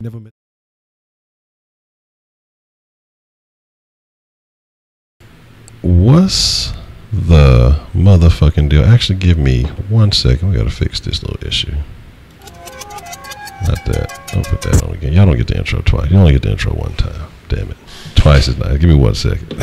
Never met. What's the motherfucking deal? Actually, give me 1 second. We gotta fix this little issue. Not that. Don't put that on again. Y'all don't get the intro twice. You only get the intro one time. Damn it. Twice is nice. Give me 1 second.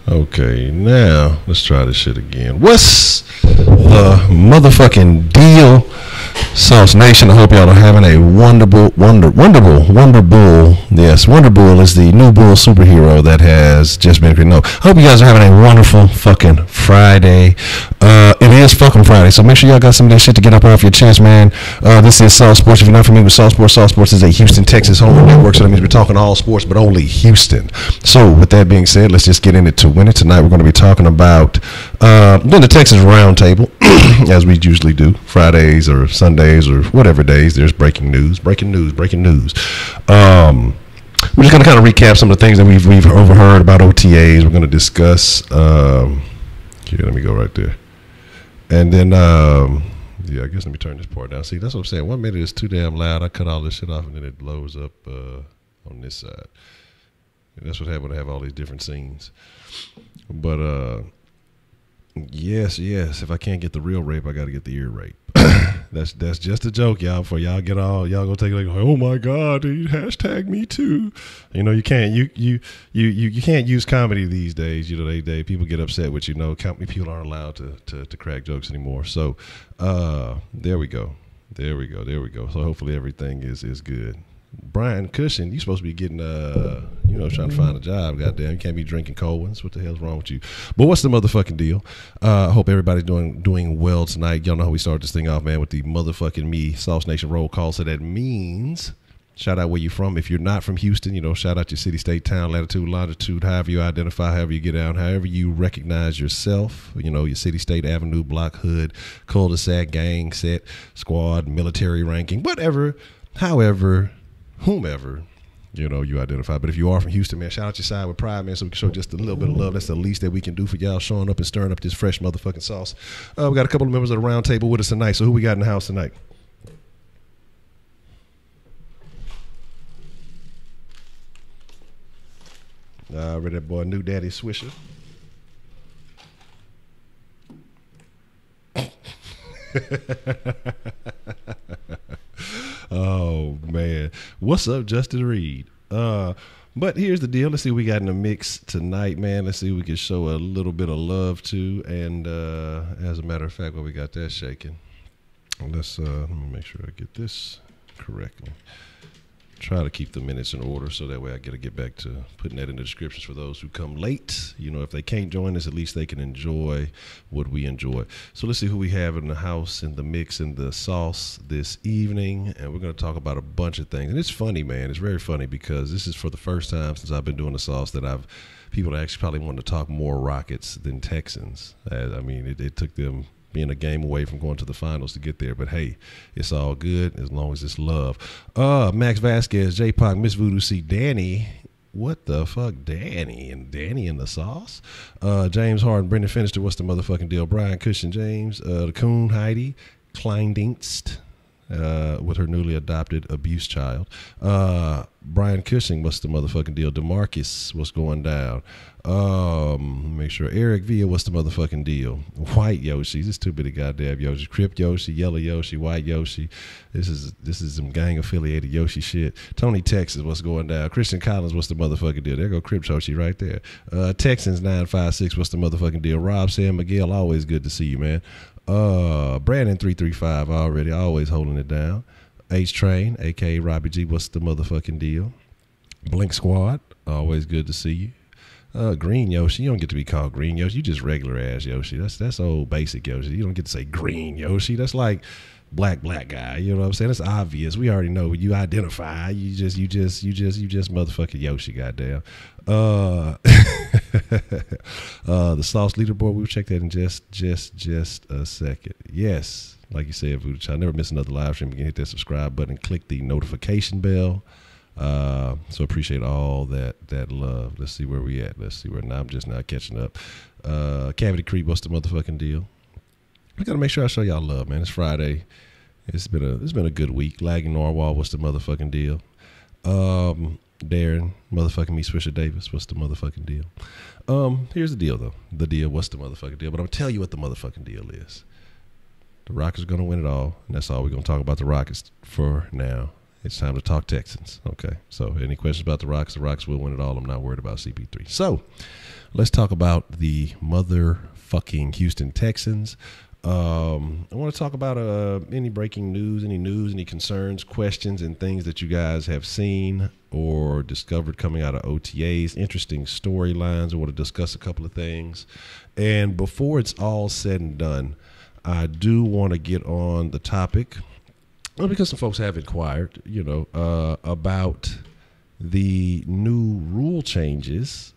Okay, now let's try this shit again. What's the motherfucking deal, Sauce Nation? I hope y'all are having a wonderful. Yes, Wonder Bull is the new bull superhero that has just been created. No, I hope you guys are having a wonderful fucking Friday. It is fucking Friday, so make sure y'all got some of that shit to get up off your chest, man. This is Sauce Sports. If you're not familiar with Sauce Sports is a Houston, Texas home network, so that means we're talking all sports, but only Houston. So with that being said, let's just get into winning. Tonight we're going to be talking about doing the Texans roundtable, as we usually do, Fridays or Sundays or whatever days. There's breaking news. We're just going to kind of recap some of the things that we've overheard about O.T.A.s. We're going to discuss. Here, let me go right there. And then, yeah, I guess let me turn this part down. See, that's what I'm saying. 1 minute is too damn loud. I cut all this shit off, and then it blows up on this side. And that's what happened when I have all these different scenes. But, yes. If I can't get the real rape, I got to get the ear rape. That's just a joke, y'all. Before y'all get all y'all gonna take it like, oh my God, dude, hashtag me too. You know, you can't you can't use comedy these days. You know, they people get upset with you. Know, people aren't allowed to crack jokes anymore. So there we go. So hopefully everything is good. Brian Cushing, you supposed to be getting trying to find a job. Goddamn, you can't be drinking cold ones. What the hell's wrong with you? But what's the motherfucking deal? I hope everybody's doing well tonight. Y'all know how we start this thing off, man, with the motherfucking me Sauce Nation roll call. So that means shout out where you from. If you're not from Houston, shout out your city, state, town, latitude, longitude, however you identify, however you get down, however you recognize yourself. Your city, state, avenue, block, hood, cul-de-sac, gang, set, squad, military ranking, whatever, however, whomever you identify. But if you are from Houston, man, shout out your side with pride, man, so we can show just a little bit of love. That's the least that we can do for y'all, showing up and stirring up this fresh motherfucking sauce. We got a couple of members of the round table with us tonight. So who we got in the house tonight? Read that boy, New Daddy Swisher. Oh man, what's up, Justin Reed? But here's the deal. Let's see what we got in the mix tonight, man. Let's see what we can show a little bit of love to. And as a matter of fact, while we got that shaking, let's let me make sure I get this correctly. Try to keep the minutes in order so that way I get back to putting that in the descriptions for those who come late. If they can't join us, at least they can enjoy what we enjoy. So let's see who we have in the house, in the mix, in the sauce this evening. And we're going to talk about a bunch of things. And it's funny, man. It's very funny because this is for the first time since I've been doing the sauce that people actually probably want to talk more Rockets than Texans. I mean, it took them being a game away from going to the finals to get there. But hey, it's all good as long as it's love. Max Vasquez, J-Pac, Miss Voodoo C, Danny. What the fuck? Danny in the sauce? James Harden, Brendan Finister, what's the motherfucking deal? Brian Cushing, James, the Coon, Heidi, Kleindienst, with her newly adopted abuse child. Brian Cushing, what's the motherfucking deal? DeMarcus, what's going down? Make sure. Eric Villa, what's the motherfucking deal? White Yoshi, this too many goddamn Yoshi. Crip Yoshi, Yellow Yoshi, White Yoshi. This is some gang affiliated Yoshi shit. Tony Texas, what's going down? Christian Collins, what's the motherfucking deal? There go Crip Yoshi right there. Texans 956, what's the motherfucking deal? Rob Sam Miguel, always good to see you, man. Brandon 335 already, always holding it down. H Train, aka Robbie G, what's the motherfucking deal? Blink Squad, always good to see you. Green Yoshi, you don't get to be called Green Yoshi. You just regular ass Yoshi. That's old basic Yoshi. You don't get to say Green Yoshi. That's like black guy. You know what I'm saying? It's obvious. We already know you identify. You just motherfucking Yoshi. Goddamn. The sauce leaderboard. We'll check that in just a second. Yes, like you said, Voodoo Child. Never miss another live stream. You can hit that subscribe button and click the notification bell. So appreciate all that love. Let's see where we at. Let's see where now I'm just now catching up. Cavity Creep, what's the motherfucking deal? I gotta make sure I show y'all love, man. It's Friday. It's been a good week. Lagging Norwal, what's the motherfucking deal? Darren, motherfucking me, Swisher Davis, what's the motherfucking deal? Here's the deal though. The deal, what's the motherfucking deal? But I'm gonna tell you what the motherfucking deal is. The Rockets are gonna win it all, and that's all we're gonna talk about the Rockets for now. It's time to talk Texans. Okay. So any questions about the Rockets? The Rockets will win it all. I'm not worried about CP3. So let's talk about the motherfucking Houston Texans. I want to talk about any breaking news, any concerns, questions, and things that you guys have seen or discovered coming out of OTAs, interesting storylines. I want to discuss a couple of things. And before it's all said and done, I do want to get on the topic, well, because some folks have inquired, about the new rule changes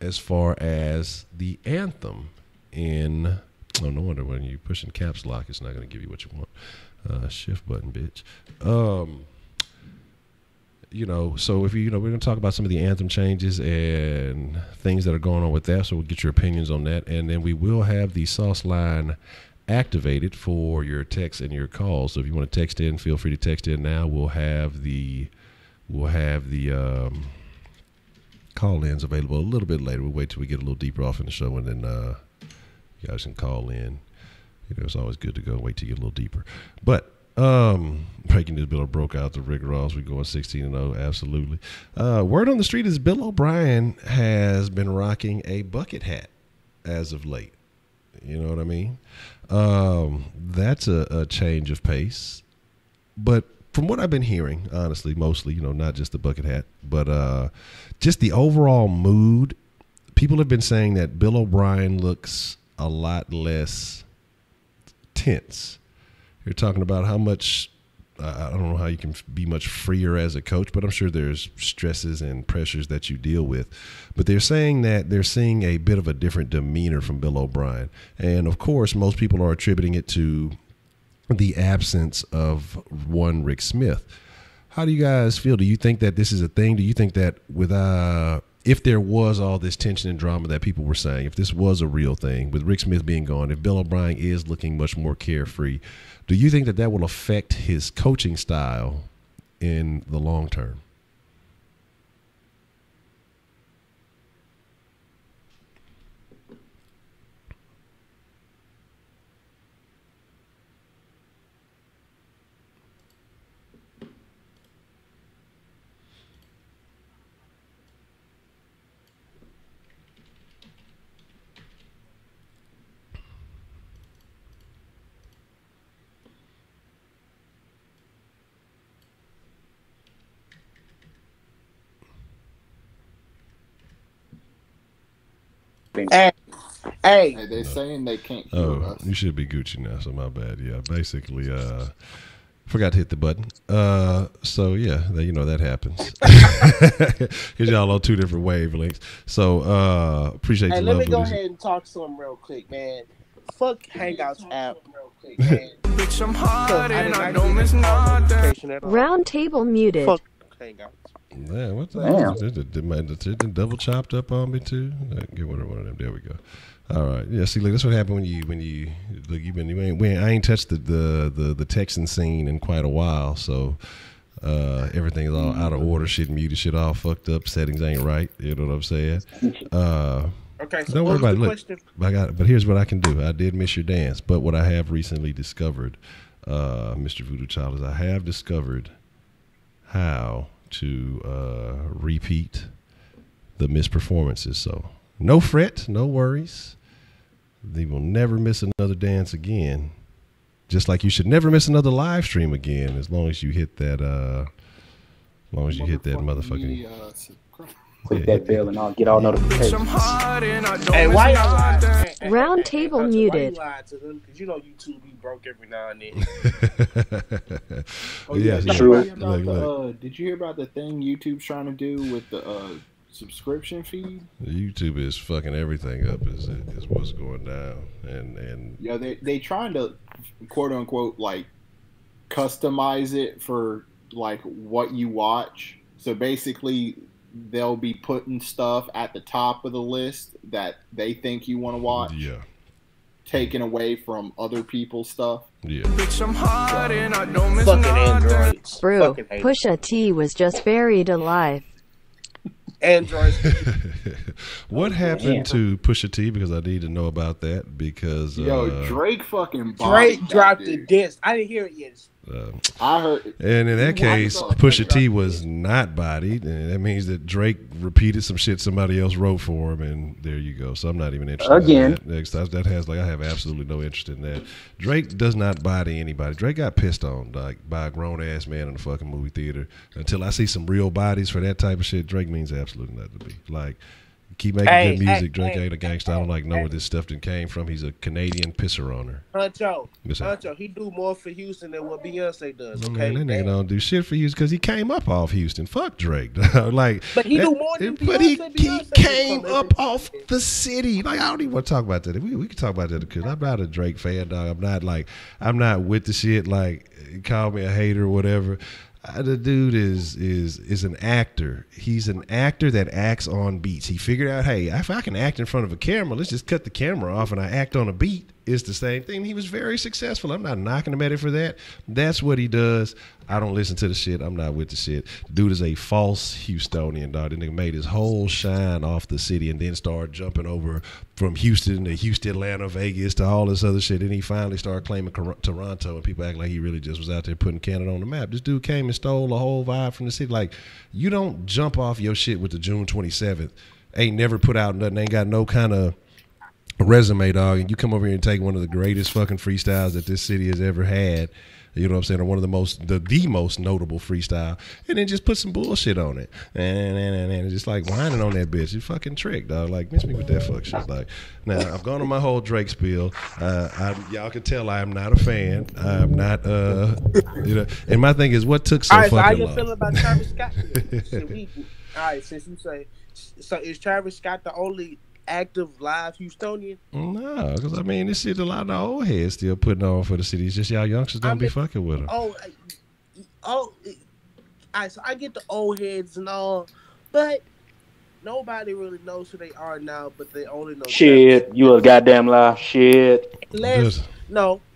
as far as the anthem in... Oh, no wonder when you're pushing caps lock, it's not going to give you what you want. Shift button, bitch. So if we're going to talk about some of the anthem changes and things that are going on with that. So we'll get your opinions on that. And then we will have the sauce line activated for your texts and your calls. So if you want to text in, feel free to text in now. We'll have the call-ins available a little bit later. We'll wait till we get a little deeper off in the show, and then you guys can call in. It's always good to go wait till you get a little deeper. But breaking this bill broke out the Rick Ross. We going 16-0, absolutely. Word on the street is Bill O'Brien has been rocking a bucket hat as of late. You know what I mean? That's a change of pace. But from what I've been hearing, honestly, mostly, not just the bucket hat, but just the overall mood, people have been saying that Bill O'Brien looks a lot less tense. You're talking about how much, I don't know how you can be much freer as a coach, but I'm sure there's stresses and pressures that you deal with. But they're saying that they're seeing a bit of a different demeanor from Bill O'Brien. And of course, most people are attributing it to the absence of one Rick Smith. How do you guys feel? Do you think that this is a thing? Do you think that with if there was all this tension and drama that people were saying, if this was a real thing with Rick Smith being gone, if Bill O'Brien is looking much more carefree, do you think that that will affect his coaching style in the long term? Hey, they're saying they can't hear us. You should be Gucci now, so my bad. Yeah, basically, forgot to hit the button. So yeah, that happens. Because y'all on two different wavelengths. So appreciate the love. Let me go ahead and talk to him real quick, man. Fuck Hangouts app. Bitch, I'm hard and I don't miss nothing. Round table muted. Fuck Hangouts. Man, what's that? Did double chopped up on me too? Get one of them. There we go. All right. Yeah. See, look, that's what happened when you look. I ain't touched the Texan scene in quite a while, so everything is all out of order. Shit muted. Shit all fucked up. Settings ain't right. You know what I'm saying? Okay. So don't worry about it. Look, question? but here's what I can do. I did miss your dance, but what I have recently discovered, Mr. Voodoo Child, is I have discovered how to repeat the missed performances. So no fret, no worries. They will never miss another dance again. Just like you should never miss another live stream again, as long as you hit that motherfucking. Click that bell and I'll get all notifications. Hey, why y'all lying? Round table muted. Why you lying to them? Because you know YouTube be broke every now and then. Oh yeah, true. Did you hear about the thing YouTube's trying to do with the subscription feed? YouTube is fucking everything up. Is what's going down, and yeah, they trying to quote unquote like customize it for like what you watch. So basically, they'll be putting stuff at the top of the list that they think you want to watch. Yeah. Taken away from other people's stuff. Yeah. Fucking Androids. Bro, Pusha T was just buried alive. Androids. What happened to Pusha T? Because I need to know about that. Because Drake fucking dropped the disc. I didn't hear it yet. I heard. And in that case, Pusha T was not bodied, and that means that Drake repeated some shit somebody else wrote for him, and there you go. So I'm not even interested in that. Next, that has I have absolutely no interest in that. Drake does not body anybody. Drake got pissed on by a grown ass man in the fucking movie theater. Until I see some real bodies for that type of shit, Drake means absolutely nothing to me. Like, keep making good music. Drake ain't a gangster. I don't know where this stuff came from. He's a Canadian pisser owner. Honcho, he do more for Houston than what Beyonce does. Okay, man, that nigga don't do shit for Houston because he came up off Houston. Fuck Drake. Like, but he do more than Beyonce. But he came up off the city. Like, I don't even want to talk about that. We can talk about that because I'm not a Drake fan, dog. I'm not with the shit. Like, call me a hater or whatever. The dude is an actor. He's an actor that acts on beats. He figured out, hey, if I can act in front of a camera, let's just cut the camera off and I act on a beat. It's the same thing. He was very successful. I'm not knocking him at it for that. That's what he does. I don't listen to the shit. I'm not with the shit. The dude is a false Houstonian, dog. The nigga made his whole shine off the city and then started jumping over from Houston to Houston, Atlanta, Vegas to all this other shit. And he finally started claiming Toronto, and people act like he really just was out there putting Canada on the map. This dude came and stole the whole vibe from the city. Like, you don't jump off your shit with the June 27th. Ain't never put out nothing. Ain't got no kind of resume, dog, and you come over here and take one of the greatest fucking freestyles that this city has ever had, you know what I'm saying, or one of the most notable freestyle, and then just put some bullshit on it, and just like whining on that bitch. You fucking trick, dog. Like, miss me with that fuck shit. Like, now I've gone on my whole Drake spiel. Y'all can tell I am not a fan. I'm not, you know. And my thing is, what took so fucking long? How you feeling about Travis Scott? All right, since you say, so is Travis Scott the only active live Houstonian? No, because I mean, this shit a lot of the old heads still putting on for the city. It's just y'all youngsters don't be fucking with them. So I get the old heads and all, but nobody really knows who they are now. But they only know shit. Travis. You a goddamn lie. Shit. Unless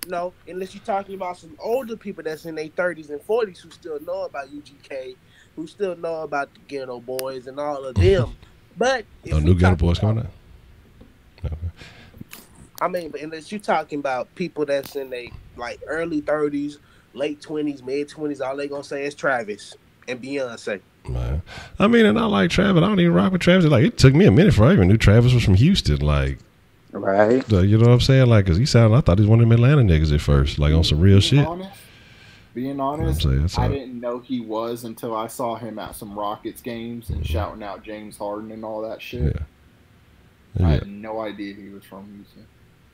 you're talking about some older people that's in their 30s and 40s who still know about UGK, who still know about the Ghetto Boys and all of them. But new Ghetto Boys coming out. Okay. I mean, but unless you're talking about people that's in their like early 30s, late 20s, mid 20s, all they gonna say is Travis and Beyonce. Man. I mean, and I like Travis. I don't even rock with Travis. Like, it took me a minute before I even knew Travis was from Houston. Like, right? You know what I'm saying? Like, cause I thought he was one of them Atlanta niggas at first, like on some real shit. Being honest, I didn't know he was until I saw him at some Rockets games and shouting out James Harden and all that shit. Yeah. I had no idea he was from Houston.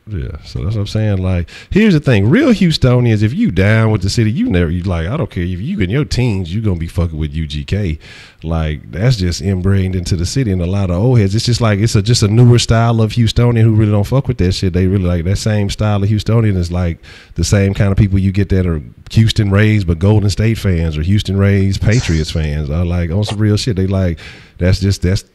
Yeah, so that's what I'm saying. Like, here's the thing: real Houstonians, if you down with the city, you like. I don't care if you in your teens, you gonna be fucking with UGK. Like, that's just ingrained into the city, and a lot of old heads. It's just like it's just a newer style of Houstonian who really don't fuck with that shit. They really like that same style of Houstonian is like the same kind of people you get that are Houston raised but Golden State fans or Houston raised Patriots fans. Are like on some real shit. They like that's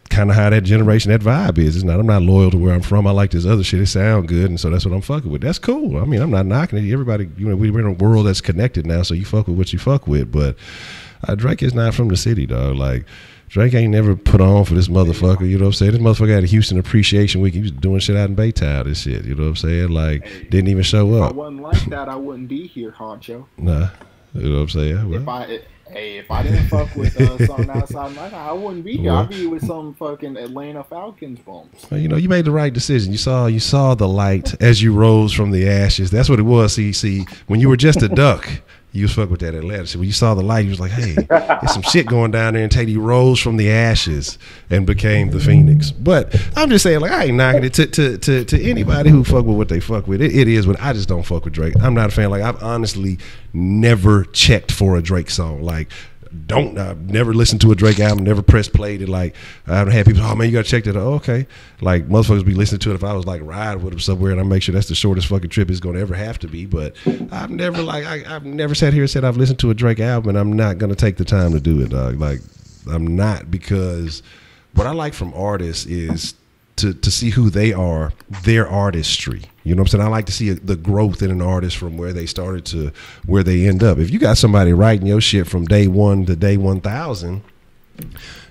kind of how that generation, that vibe is. It's not. I'm not loyal to where I'm from. I like this other shit. It sound good, and so that's what I'm fucking with. That's cool. I mean, I'm not knocking it. Everybody, you know, we're in a world that's connected now, so you fuck with what you fuck with. But Drake is not from the city, dog. Like, Drake ain't never put on for this motherfucker. You know what I'm saying? This motherfucker had a Houston Appreciation Week. He was doing shit out in Baytown. This shit. You know what I'm saying? Like, didn't even show up. If I wasn't like that, I wouldn't be here, Honcho. Nah. You know what I'm saying? Well, if I didn't fuck with something outside my life, I wouldn't be here. I'd be with some fucking Atlanta Falcons bums. Well, you know, you made the right decision. You saw the light as you rose from the ashes. That's what it was. See, when you were just a duck, you was fuck with that Atlanta shit. When you saw the light, you was like, hey, there's some shit going down there, and Teddy rose from the ashes and became the Phoenix. But I'm just saying, like, I ain't knocking it to anybody who fuck with what they fuck with. It is what I just don't fuck with Drake. I'm not a fan. Like, I've honestly never checked for a Drake song. Like, I've never listened to a Drake album, never pressed play to, like, I haven't had people, oh man, you gotta check that out. Oh, okay. Like, motherfuckers be listening to it if I was like riding with them somewhere, and I make sure that's the shortest fucking trip it's gonna ever have to be. But I've never I've never sat here and said I've listened to a Drake album, and I'm not gonna take the time to do it, dog. Like, I'm not, because what I like from artists is to see who they are, their artistry. You know what I'm saying? I like to see the growth in an artist from where they started to where they end up. If you got somebody writing your shit from day 1 to day 1,000,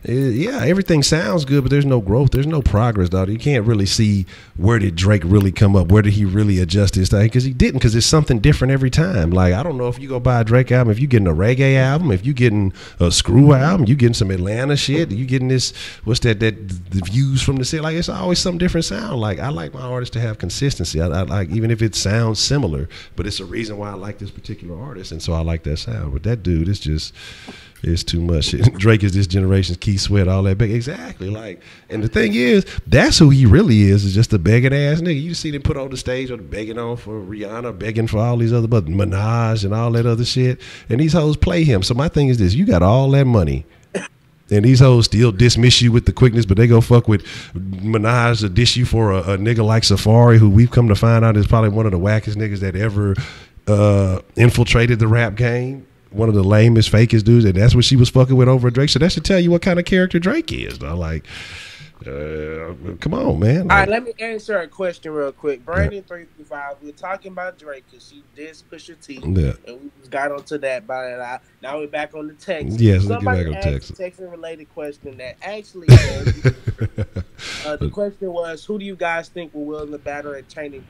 yeah, everything sounds good, but there's no growth. There's no progress, dog. You can't really see where did Drake really come up? Where did he really adjust his thing? Because he didn't, because it's something different every time. Like, I don't know if you go buy a Drake album, if you getting a reggae album, if you getting a screw album, you getting some Atlanta shit, you getting this, what's that the views from the city. Like, it's always some different sound. Like, I like my artists to have consistency. I like, even if it sounds similar, but it's a reason why I like this particular artist, and so I like that sound. But that dude is just... it's too much. Drake is this generation's Keith Sweat, all that. Exactly. Like, and the thing is, that's who he really is just a begging ass nigga. You see him put on the stage or begging on for Rihanna, begging for all these other, but Minaj and all that other shit. And these hoes play him. So my thing is this: you got all that money, and these hoes still dismiss you with the quickness, but they go fuck with Minaj to dish you for a nigga like Safari, who we've come to find out is probably one of the wackest niggas that ever infiltrated the rap game. One of the lamest, fakest dudes, and that's what she was fucking with over Drake. So that should tell you what kind of character Drake is, though. Like, come on, man. Like, all right, let me answer a question real quick. Brandon 335, we were talking about Drake because she did Pusha T, and we just got onto that. Now we're back on the Texans. Yes, let's get back on Texas. Texan-related question that actually the question was, who do you guys think will win the battle at training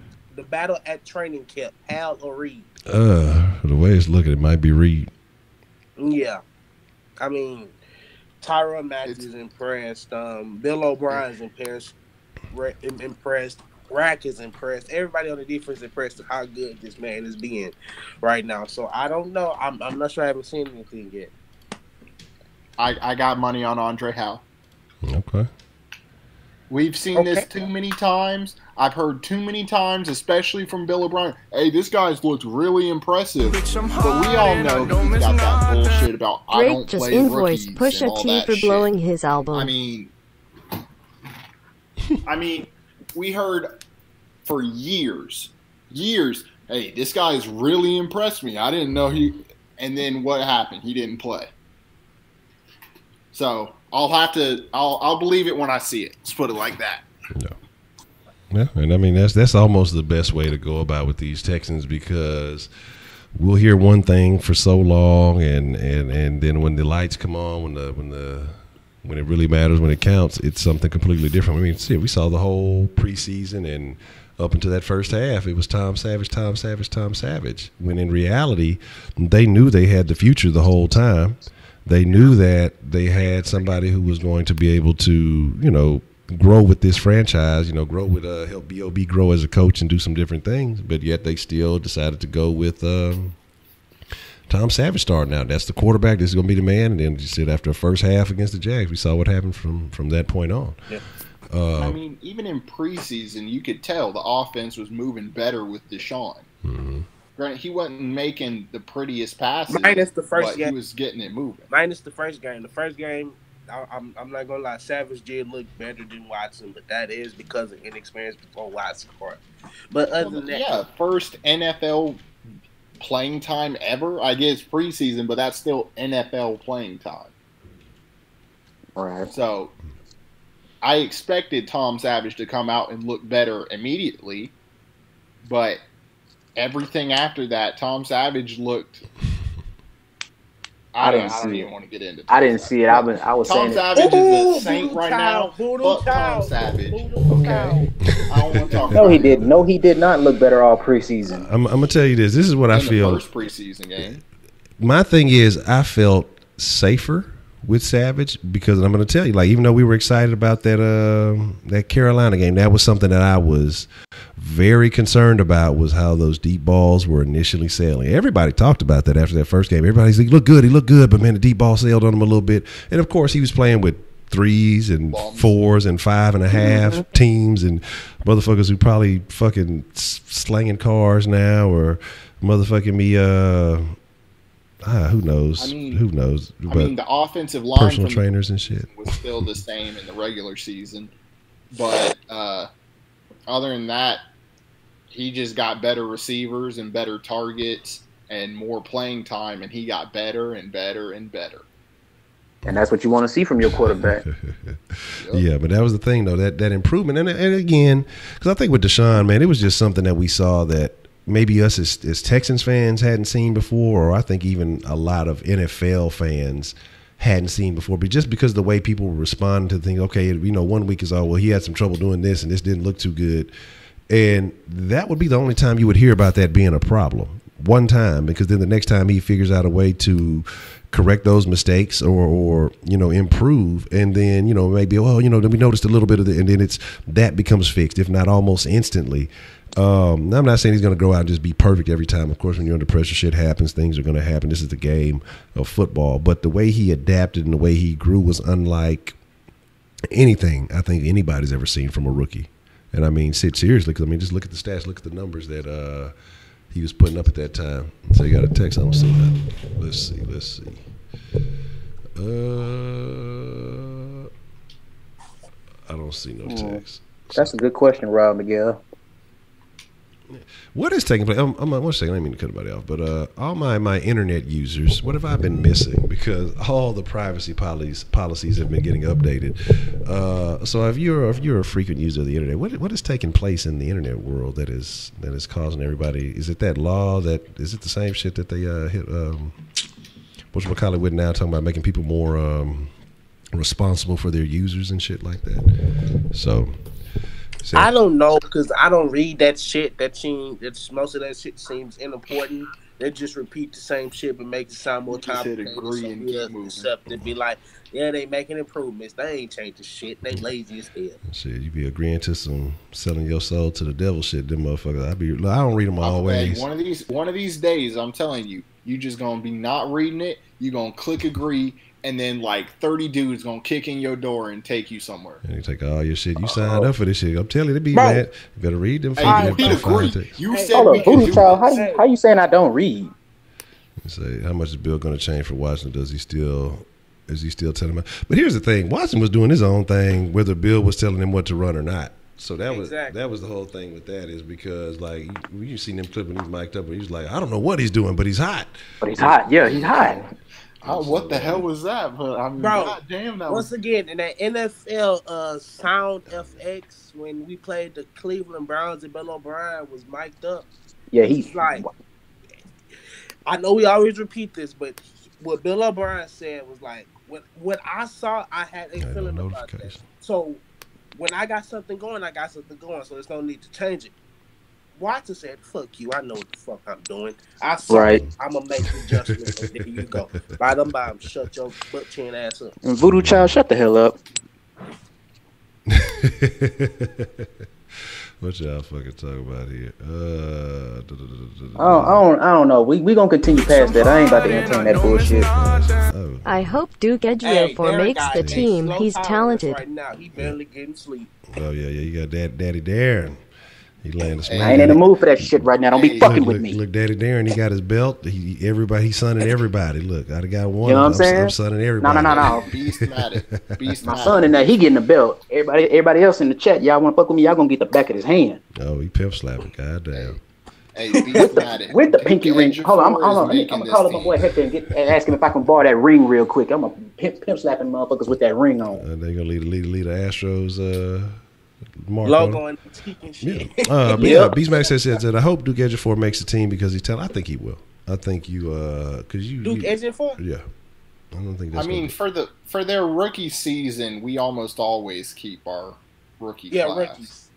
camp, Hal or Reed? The way it's looking, it might be Reed. Yeah, I mean, Tyrann Matthews is impressed. Bill O'Brien's impressed. Rack is impressed. Everybody on the defense is impressed with how good this man is being right now. So I don't know. I'm not sure. I haven't seen anything yet. I got money on Andre Howe. Okay. We've seen this too many times. I've heard too many times, especially from Bill O'Brien. Hey, this guy's looked really impressive. But we all know he's got that bullshit about I don't just play invoiced rookies and Pusha all T that for shit. blowing his album. I mean, we heard for years, hey, this guy's really impressed me. I didn't know he. And then what happened? He didn't play. So I'll believe it when I see it. Let's put it like that. Yeah, and I mean that's almost the best way to go about with these Texans, because we'll hear one thing for so long, and then when the lights come on, when it really matters, when it counts, it's something completely different. I mean, see, we saw the whole preseason and up into that first half, it was Tom Savage. When in reality, they knew they had the future the whole time. They knew that they had somebody who was going to be able to, grow with this franchise, grow with help B.O.B. grow as a coach and do some different things. But yet they still decided to go with Tom Savage starting out. That's the quarterback. This is going to be the man. And then you said after the first half against the Jags, we saw what happened from that point on. Yeah. I mean, even in preseason, you could tell the offense was moving better with Deshaun. Mm-hmm. Granted, he wasn't making the prettiest passes, minus the first but game. He was getting it moving. Minus the first game. The first game, I'm not gonna lie, Savage did look better than Watson, but that is because of inexperience before Watson part. But other than that, first NFL playing time ever. I guess preseason, but that's still NFL playing time. Right. So I expected Tom Savage to come out and look better immediately, but everything after that, Tom Savage looked. I don't even want to get into. I didn't see it. I was Tom saying Savage is a saint right now. Fuck Tom Savage. Okay. I don't want to talk. No, he didn't. No, he did not look better all preseason. I'm gonna tell you this. This is what I feel. The first preseason game. My thing is, I felt safer with Savage because I'm going to tell you, like, even though we were excited about that Carolina game, that was something that I was very concerned about, was how those deep balls were initially sailing. Everybody talked about that after that first game. Everybody's like, he looked good, but man, the deep ball sailed on him a little bit. And of course, he was playing with 3s and 4s and 5.5 teams and motherfuckers who probably fucking slanging cars now or motherfucking me. Who knows? Who knows? I mean, the offensive line personal trainers and shit was still the same in the regular season, but other than that, he just got better receivers and better targets and more playing time, and he got better and better and better. And that's what you want to see from your quarterback. Yeah, but that was the thing, though, that improvement. And again, because I think with Deshaun, man, it was just something that we saw that maybe us as Texans fans hadn't seen before, or I think even a lot of NFL fans hadn't seen before. But just because of the way people were responding to things, okay, 1 week is, oh, well, he had some trouble doing this and this didn't look too good. And that would be the only time you would hear about that being a problem. One time, because then the next time he figures out a way to correct those mistakes or improve, and then maybe then we noticed a little bit of it, and then that becomes fixed, if not almost instantly. I'm not saying he's going to go out and just be perfect every time. Of course, when you're under pressure, shit happens. Things are going to happen. This is the game of football. But the way he adapted and the way he grew was unlike anything I think anybody's ever seen from a rookie. And I mean, seriously, because just look at the stats, look at the numbers that he was putting up at that time. So you got a text. I don't see that. Let's see. I don't see no text. That's a good question, Rob Miguel. What is taking place? I'm 1 second. I didn't mean to cut anybody off, but all my internet users, what have I been missing? Because all the privacy policies have been getting updated. So if you're a frequent user of the internet, what is taking place in the internet world that is causing everybody? Is it that law is it the same shit that they hit? Whatchamacallit with now, talking about making people more responsible for their users and shit like that. So I don't know, because I don't read that shit. Most of that shit seems unimportant. They just repeat the same shit but make it sound more complicated. Except to be like, yeah, they making improvements. They ain't changing shit. They lazy as hell. Shit, you be agreeing to some selling your soul to the devil shit. Them motherfuckers. I don't read them always. One of these days, I'm telling you, you just gonna be not reading it. You gonna click agree. And then like 30 dudes gonna kick in your door and take you somewhere. And you take all your shit. You signed up for this shit. I'm telling you, they be mad. You better read them. You said hold up, Voodoo Child. How you saying I don't read? Say, how much is Bill going to change for Washington? Is he still telling him? But here's the thing: Washington was doing his own thing, whether Bill was telling him what to run or not. So that was the whole thing with that, is because like you seen him clip when he's mic'd up, and he's like, I don't know what he's doing, but he's hot. Yeah, he's hot. What the hell was that? But I mean, God damn, once again, in that NFL Sound FX, when we played the Cleveland Browns and Bill O'Brien was mic'd up. Yeah, he's like, I know we always repeat this, but what Bill O'Brien said was like, what I saw, I had a feeling about that. So when I got something going, so there's no need to change it. Watson said, fuck you, I know what the fuck I'm doing. I saw it. I'm going to make the adjustments, and there you go. By them, shut your butt chin ass up. And Voodoo Child, shut the hell up. What y'all fucking talk about here? I don't know. We gonna continue past that. I ain't about to entertain that bullshit. I hope Duke Ejiofor makes the team. He's talented. Right now, he barely getting sleep. Oh yeah, you got Daddy Darren. He laying the I ain't in the mood for that shit right now. Don't be fucking with me. Look, Daddy Darren, he got his belt. He's sonning everybody. Look, I got one. You know what I'm saying? I'm sonning everybody. No. Beast My son in there, he getting the belt. Everybody else in the chat, y'all want to fuck with me? Y'all gonna get the back of his hand. Oh, he pimp slapping. Goddamn. Hey, with the pinky ring. Hold on, I'm gonna call up my boy Hector and ask him if I can borrow that ring real quick. I'm gonna pimp slapping motherfuckers with that ring on. They gonna lead the Astros. Logo and shit. Yeah. Yeah, Beastmax said, I hope Duke Ejiofor makes the team because he's talented. I think he will. I think because Duke Ejiofor? Yeah. I don't think that's for their rookie season, we almost always keep our rookie class. Rookies.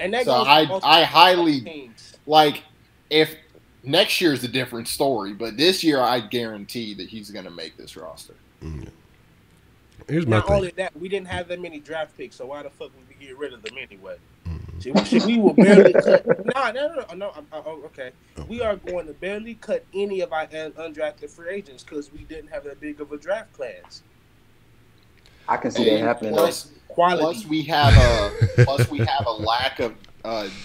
And that so goes I highly like, if next year's a different story, but this year I guarantee that he's going to make this roster. Here's my Not thing. only that, we didn't have that many draft picks, so why the fuck would we get rid of them anyway? Shit, we will barely cut. No. Okay. We are going to barely cut any of our undrafted free agents because we didn't have that big of a draft class. I can see that happening. Plus, we have a lack of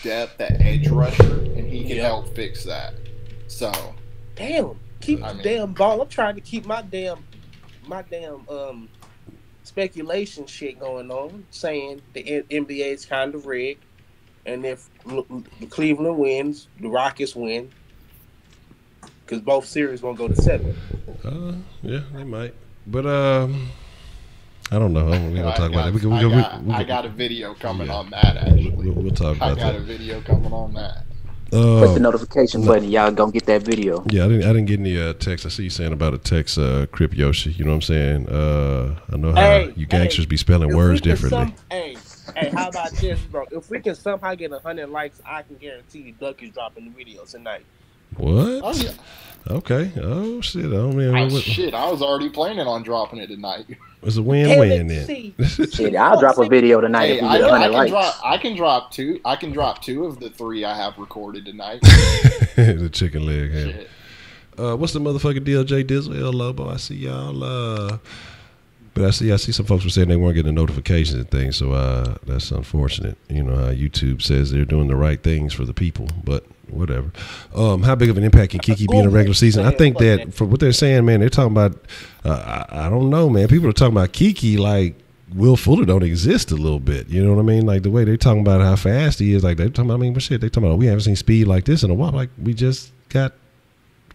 depth at edge rusher, and he can help fix that. So, damn, keep the damn ball. I'm trying to keep my damn speculation shit going on, saying the NBA is kind of rigged, and if Cleveland wins, the Rockets win, because both series won't go to 7. Yeah, they might, but I don't know. We're gonna talk about it. I got a video coming on that. Actually, we'll talk about that. I got a video coming on that. Press the notification button. Y'all gonna get that video. Yeah, I didn't get any text. I see you saying about a text, Crip Yoshi. You know what I'm saying? I know how you gangsters be spelling words differently. Hey, how about this, bro? If we can somehow get 100 likes, I can guarantee you Duck is dropping the video tonight. What? Oh, yeah. Okay. Oh shit. I don't mean. Shit, I was already planning on dropping it tonight. It's a win-win then. Shit, I'll drop a video tonight if we get 100 likes. I can drop 2. I can drop 2 of the 3 I have recorded tonight. The chicken leg. Hey. What's the motherfucking deal, Jay Dizzle, Lobo? I see y'all. But I see some folks were saying they weren't getting the notifications and things, so that's unfortunate. You know how YouTube says they're doing the right things for the people, but whatever. How big of an impact can Kiki be in a regular season? I think that for what they're saying, man, they're talking about. I don't know, man. People are talking about Kiki like Will Fuller don't exist a little bit. You know what I mean? Like the way they're talking about how fast he is. Like they're talking about. I mean, but shit, they're talking about we haven't seen speed like this in a while. Like we just got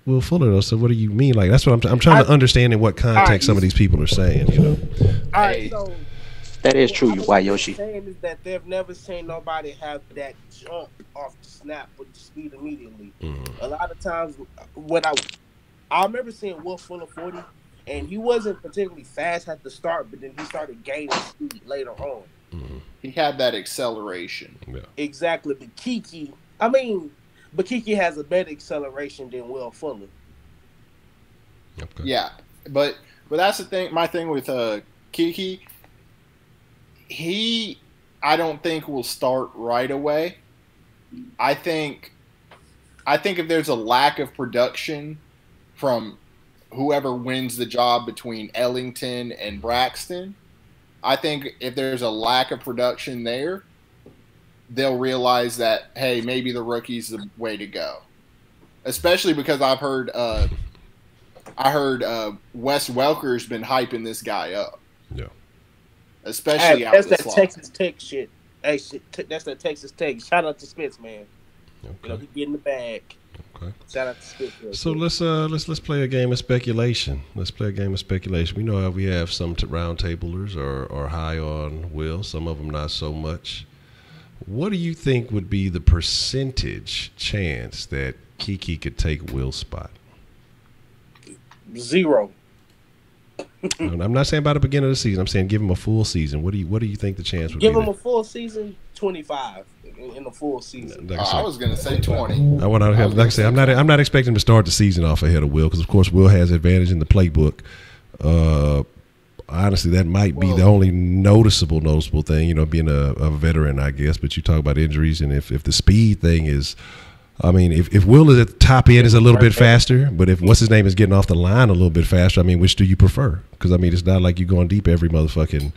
Will Fuller though. So what do you mean? Like that's what I'm trying to understand in what context some of these people are saying. You know. All right, so that is true. You, why Yoshi? Saying is that they've never seen nobody have that jump off the snap with the speed immediately. A lot of times, when I remember seeing Will Fuller 40, and he wasn't particularly fast at the start, but then he started gaining speed later on. He had that acceleration. Yeah. Exactly, but Kiki has a better acceleration than Will Fuller. Okay. Yeah, but that's the thing. My thing with Kiki, I don't think will start right away. I think if there's a lack of production from whoever wins the job between Ellington and Braxton, I think if there's a lack of production there, they'll realize that, hey, maybe the rookie's the way to go. Especially because I heard Wes Welker's been hyping this guy up. Yeah. Especially that's that Texas Tech shit. Hey, that's that Texas Tech. Shout out to Spitz, man. Okay. You know, he getting the bag. Okay. Shout out to Spitz. So let's play a game of speculation. Let's play a game of speculation. We know how we have some round tablers are high on Will. Some of them not so much. What do you think would be the percentage chance that Kiki could take Will's spot? 0. I'm not saying by the beginning of the season. I'm saying give him a full season. What do you think the chance would be? Give him a full season, 25 in the full season. I was going to say 20. I'm not expecting him to start the season off ahead of Will because of course Will has advantage in the playbook. Honestly, that might be the only noticeable thing. You know, being a veteran, I guess. But you talk about injuries, and if the speed thing is. I mean, if Will is at the top end is a little bit faster, but if what's his name is getting off the line a little bit faster, I mean, which do you prefer? Because I mean, it's not like you're going deep every motherfucking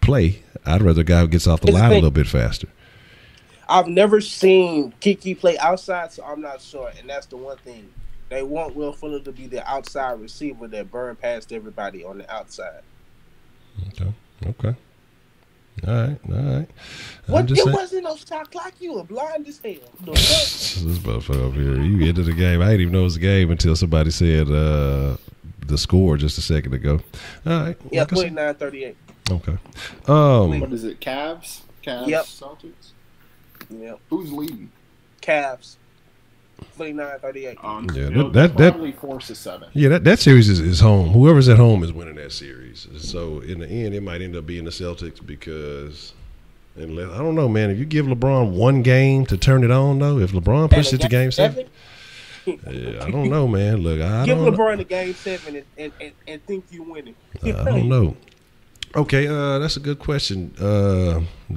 play. I'd rather a guy who gets off the line a little bit faster. I've never seen Kiki play outside, so I'm not sure. And that's the one thing they want Will Fuller to be the outside receiver that burn past everybody on the outside. Okay. All right. Wasn't no shot clock. You were blind as hell. This motherfucker over here. You into the game. I didn't even know it was a game until somebody said the score just a second ago. All right. Yeah, 29-38. Okay. What is it? Cavs? Yep. Celtics? Yep. Who's leading? Cavs. 29-38. Yeah, probably 4-7. Yeah, that series is home. Whoever's at home is winning that series. So in the end, it might end up being the Celtics because, unless, I don't know, man. If you give LeBron one game to turn it on, though, if LeBron pushes it to Game 7, yeah, I don't know, man. Look, give LeBron a Game 7 and think you winning. I don't know. Okay, that's a good question.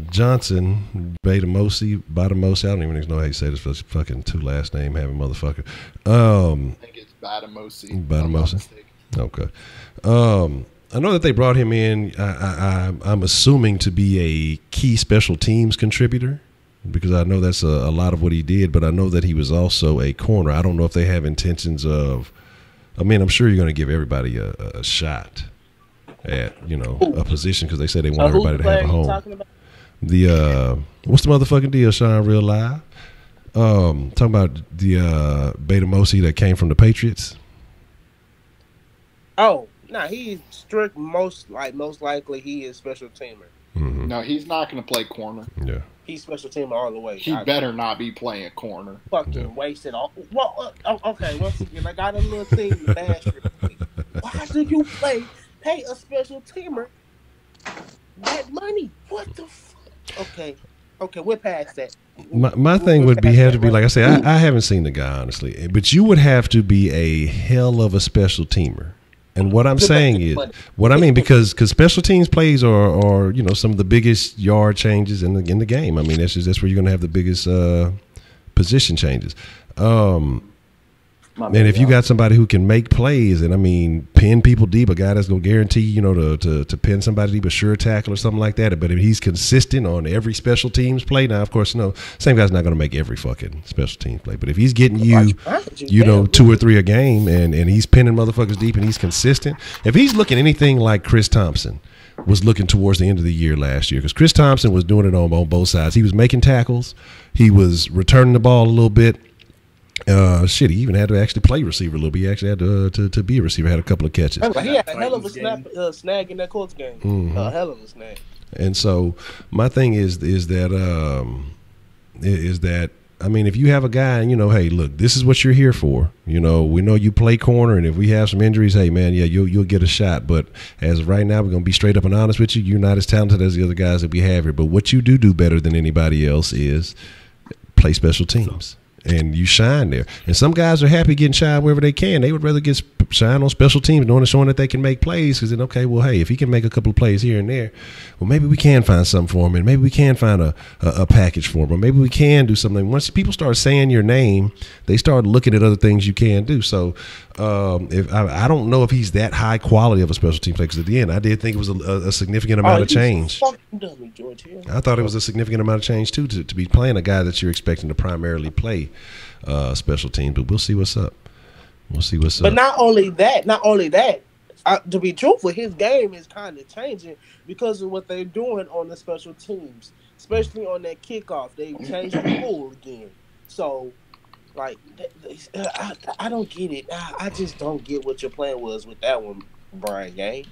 Johnson, Batamosi, I don't even know how you say this fucking two last name having motherfucker. I think it's Batamosi. Batamosi. Okay. I know that they brought him in. I'm assuming to be a key special teams contributor because I know that's a lot of what he did. But I know that he was also a corner. I don't know if they have intentions of. I mean, I'm sure you're going to give everybody a shot at a position because they say they want everybody to have a home. What's the motherfucking deal, Sean? Real live. Talking about the Batamosi that came from the Patriots. Oh. Nah, he's strict. Most likely he is special teamer. Mm-hmm. No, he's not going to play corner. Yeah, he's special teamer all the way. He better not be playing corner. Fucking wasted all. Well, okay. Once again, I got a little thing to bash real quick. Why do you pay a special teamer that money? What the fuck? Okay, we're past that. My thing would have to be like I say. I haven't seen the guy honestly, but you would have to be a hell of a special teamer. And what I'm saying is, because special teams plays are some of the biggest yard changes in the game. I mean, that's where you're going to have the biggest position changes. And if you got somebody who can make plays, and I mean, pin people deep, a guy that's going to guarantee, to pin somebody deep, a sure tackle or something like that. But if he's consistent on every special teams play, now, of course, same guy's not going to make every fucking special teams play. But if he's getting you, 2 or 3 a game, and he's pinning motherfuckers deep and he's consistent, if he's looking anything like Chris Thompson was looking towards the end of the year last year, because Chris Thompson was doing it on both sides. He was making tackles. He was returning the ball a little bit. He even had to actually play receiver a little bit. He actually had to be a receiver. Had a couple of catches. He had a hell of a snag in that Colts game. Mm-hmm. A hell of a snag. And so my thing is that I mean, if you have a guy and hey, look, this is what you're here for. We know you play corner, and if we have some injuries, hey man, yeah, you'll get a shot. But as of right now, we're gonna be straight up and honest with you. You're not as talented as the other guys that we have here. But what you do better than anybody else is play special teams. And you shine there. And some guys are happy getting shine wherever they can. They would rather get shine on special teams, showing that they can make plays. Because then, okay, well, hey, if he can make a couple of plays here and there, well, maybe we can find something for him, and maybe we can find a package for him, or maybe we can do something. Once people start saying your name, they start looking at other things you can do. So, if I don't know if he's that high quality of a special team player. Because at the end, I did think it was a significant amount of change. I thought it was a significant amount of change too to be playing a guy that you're expecting to primarily play special teams. But we'll see what's up. But not only that, to be truthful, his game is kind of changing because of what they're doing on the special teams, especially on that kickoff. They changed the rule again. So, like, I don't get it. I just don't get what your plan was with that one, Brian Gang.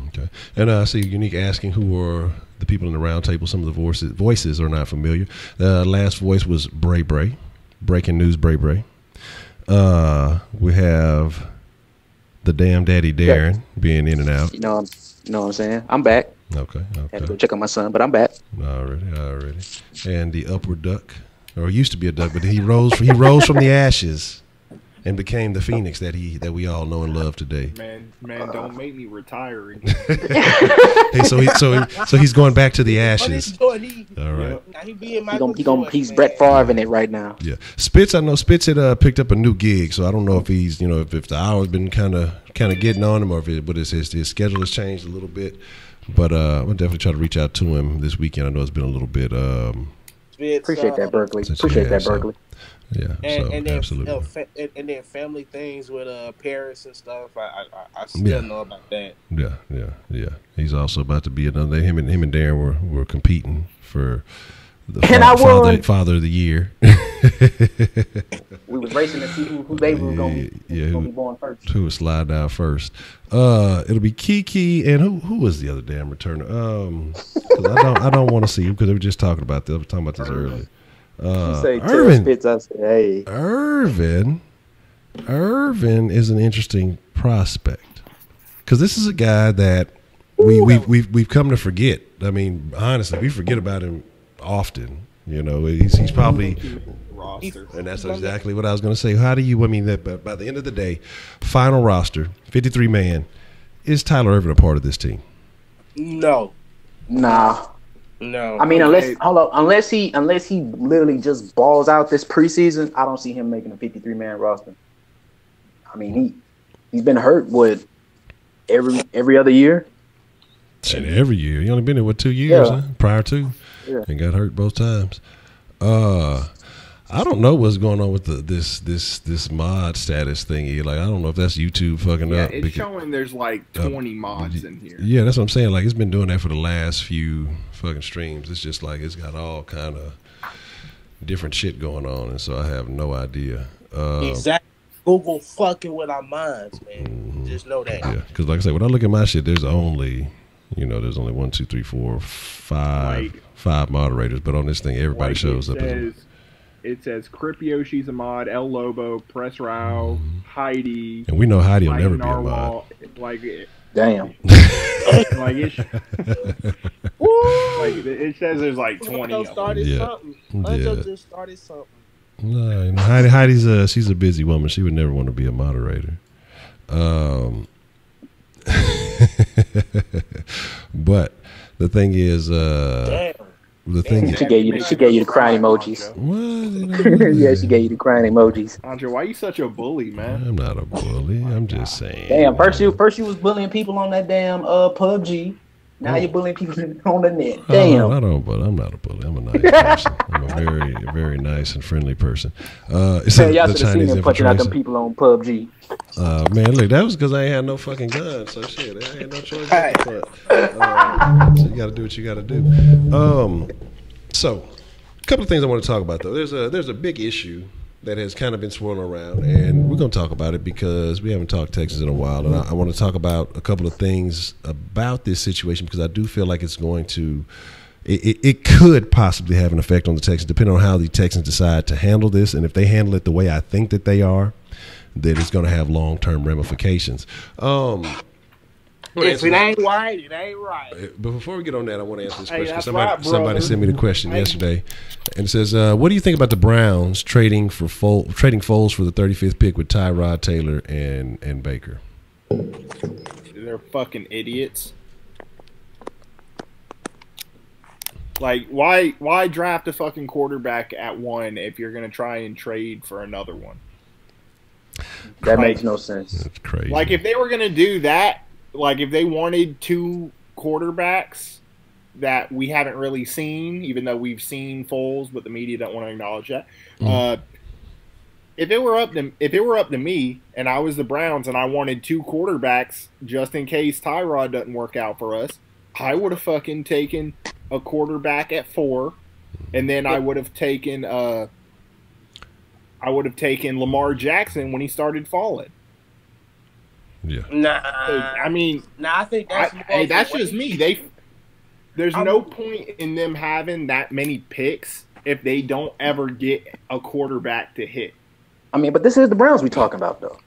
Okay. And I see Unique asking who are the people in the round table. Some of the voices are not familiar. The last voice was Bray Bray. Breaking news, Bray Bray. We have the damn daddy Darren being in and out. You know what I'm saying? I'm back. Okay. Had to go check on my son, but I'm back. Already. And the upward duck, or used to be a duck, but he rose from the ashes and became the phoenix that we all know and love today. Man, don't make me retire again. Hey, so he's going back to the ashes. All right. He's Brett Favre in it right now. Yeah, Spitz. I know Spitz had picked up a new gig, so I don't know if he's if the hour's been kind of getting on him, or if his schedule has changed a little bit. But I'm gonna definitely try to reach out to him this weekend. I know it's been a little bit. Appreciate that, Berkeley. Appreciate that, Berkeley. Yeah, and then, absolutely. And then family things with parents and stuff. I still know about that. Yeah. He's also about to be another. Him and Darren were competing for the father of the year. We was racing to see who baby was going to be born first. Who would slide down first? It'll be Kiki and who was the other damn returner? 'Cause I don't want to see him because they were just talking about this. I was talking about this earlier. Irvin. Spitz, I say, hey. Irvin is an interesting prospect because this is a guy that we've come to forget. I mean, honestly, we forget about him often. He's probably roster, and that's exactly what I was going to say. How do you? I mean, that by the end of the day, final roster, 53 man, is Tyler Irvin a part of this team? No. Nah. No. I mean, unless he literally just balls out this preseason, I don't see him making a 53-man roster. I mean, he's been hurt every other year. Shit, every year. He only been there 2 years, Yeah. huh? Prior to, and got hurt both times. I don't know what's going on with this mod status thingy. Like, I don't know if that's YouTube fucking up. It's showing there's like 20 mods in here. Yeah, that's what I'm saying. Like, it's been doing that for the last few fucking streams. It's just like it's got all kind of different shit going on, and so I have no idea. Exactly. Google fucking with our minds, man. Mm-hmm. Just know that. Yeah, because like I said, when I look at my shit, there's only 1, 2, 3, 4, 5, 5 moderators, but on this thing, everybody shows up. It says Crip Yoshi's a mod, El Lobo, Press Rao, Heidi, and we know Heidi will never be a mod. Damn. It says there's like 20. Honcho just started something. No, Heidi's she's a busy woman. She would never want to be a moderator. But the thing is, she gave you the crying emojis. What? Yeah, she gave you the crying emojis. Andre, why are you such a bully, man? I'm not a bully. I'm just saying. Damn, first you was bullying people on that damn PUBG. Now you're bullying people on the net. Damn. I'm not a bully. I'm a nice person. I'm a very, very nice and friendly person. Y'all should have seen him punching out them people on PUBG. Man, look, that was because I ain't had no fucking gun. So shit, I ain't no choice. So you got to do what you got to do. So a couple of things I want to talk about though. There's a big issue that has kind of been swirling around, and we're going to talk about it because we haven't talked Texas in a while, and I want to talk about a couple of things about this situation because I do feel like it's going to it could possibly have an effect on the Texans depending on how the Texans decide to handle this, and if they handle it the way I think that they are, that it's going to have long-term ramifications. If it ain't right, it ain't right. But before we get on that, I want to answer this question. Somebody sent me the question yesterday, and it says, "What do you think about the Browns trading Foles for the 35th pick with Tyrod Taylor and Baker?" They're fucking idiots. Like, why draft a fucking quarterback at 1 if you're gonna try and trade for another one? That makes no sense. That's crazy. Like, if they were gonna do that. Like, if they wanted 2 quarterbacks that we haven't really seen, even though we've seen Foles, but the media don't want to acknowledge that. If it were up to me, and I was the Browns, and I wanted 2 quarterbacks just in case Tyrod doesn't work out for us, I would have fucking taken a quarterback at 4, and then I would have taken Lamar Jackson when he started falling. Yeah. I mean, I think that's that's just me. There's no point in them having that many picks if they don't ever get a quarterback to hit. I mean, but this is the Browns we talking about, though.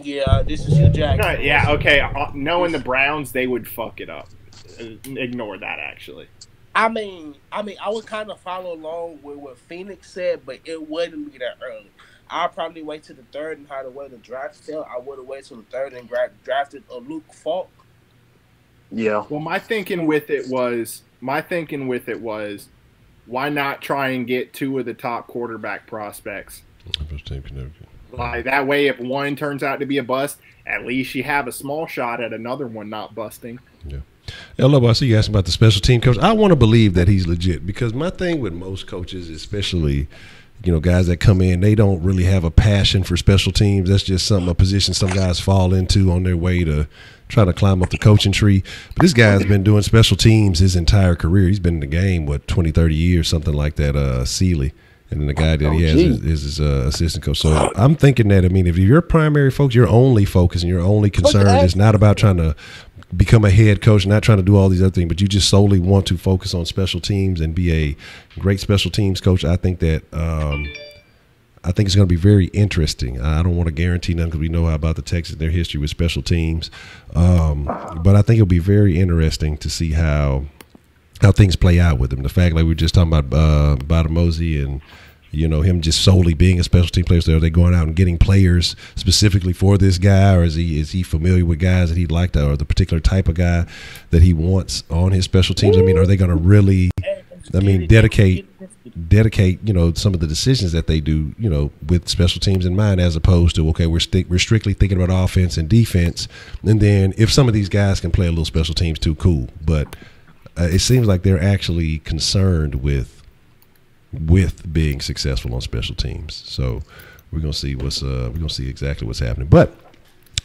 Yeah, this is Hugh Jackson. No, yeah, okay. Knowing the Browns, they would fuck it up. Ignore that, actually. I mean, I would kind of follow along with what Phoenix said, but it wouldn't be that early. I'll probably wait till the 3rd and how the way the draft fell. I would have waited till the 3rd and drafted a Luke Falk. Yeah. Well, my thinking with it was, why not try and get 2 of the top quarterback prospects? Like, that way, if one turns out to be a bust, at least you have a small shot at another one not busting. Yeah. Lobo, I see you asking about the special team coach. I want to believe that he's legit because my thing with most coaches, especially guys that come in, they don't really have a passion for special teams. That's just a position some guys fall into on their way to try to climb up the coaching tree. But this guy's been doing special teams his entire career. He's been in the game, 20, 30 years, something like that, Seeley. And then the guy that he has is his assistant coach. So I'm thinking that, if your primary focus, your only focus and your only concern is not about trying to become a head coach, not trying to do all these other things, but you just solely want to focus on special teams and be a great special teams coach, I think that I think it's going to be very interesting. I don't want to guarantee nothing because we know how about the Texans, their history with special teams. But I think it'll be very interesting to see how things play out with them. The fact, like we were just talking about Badamosi and You know, him just solely being a special team player. So are they going out and getting players specifically for this guy, or is he familiar with guys that he'd like to, or the particular type of guy that he wants on his special teams? I mean, are they going to really, dedicate, you know, some of the decisions that they do, you know, with special teams in mind, as opposed to, okay, we're strictly thinking about offense and defense, and then if some of these guys can play a little special teams too, cool. But it seems like they're actually concerned with being successful on special teams. So we're gonna see exactly what's happening. But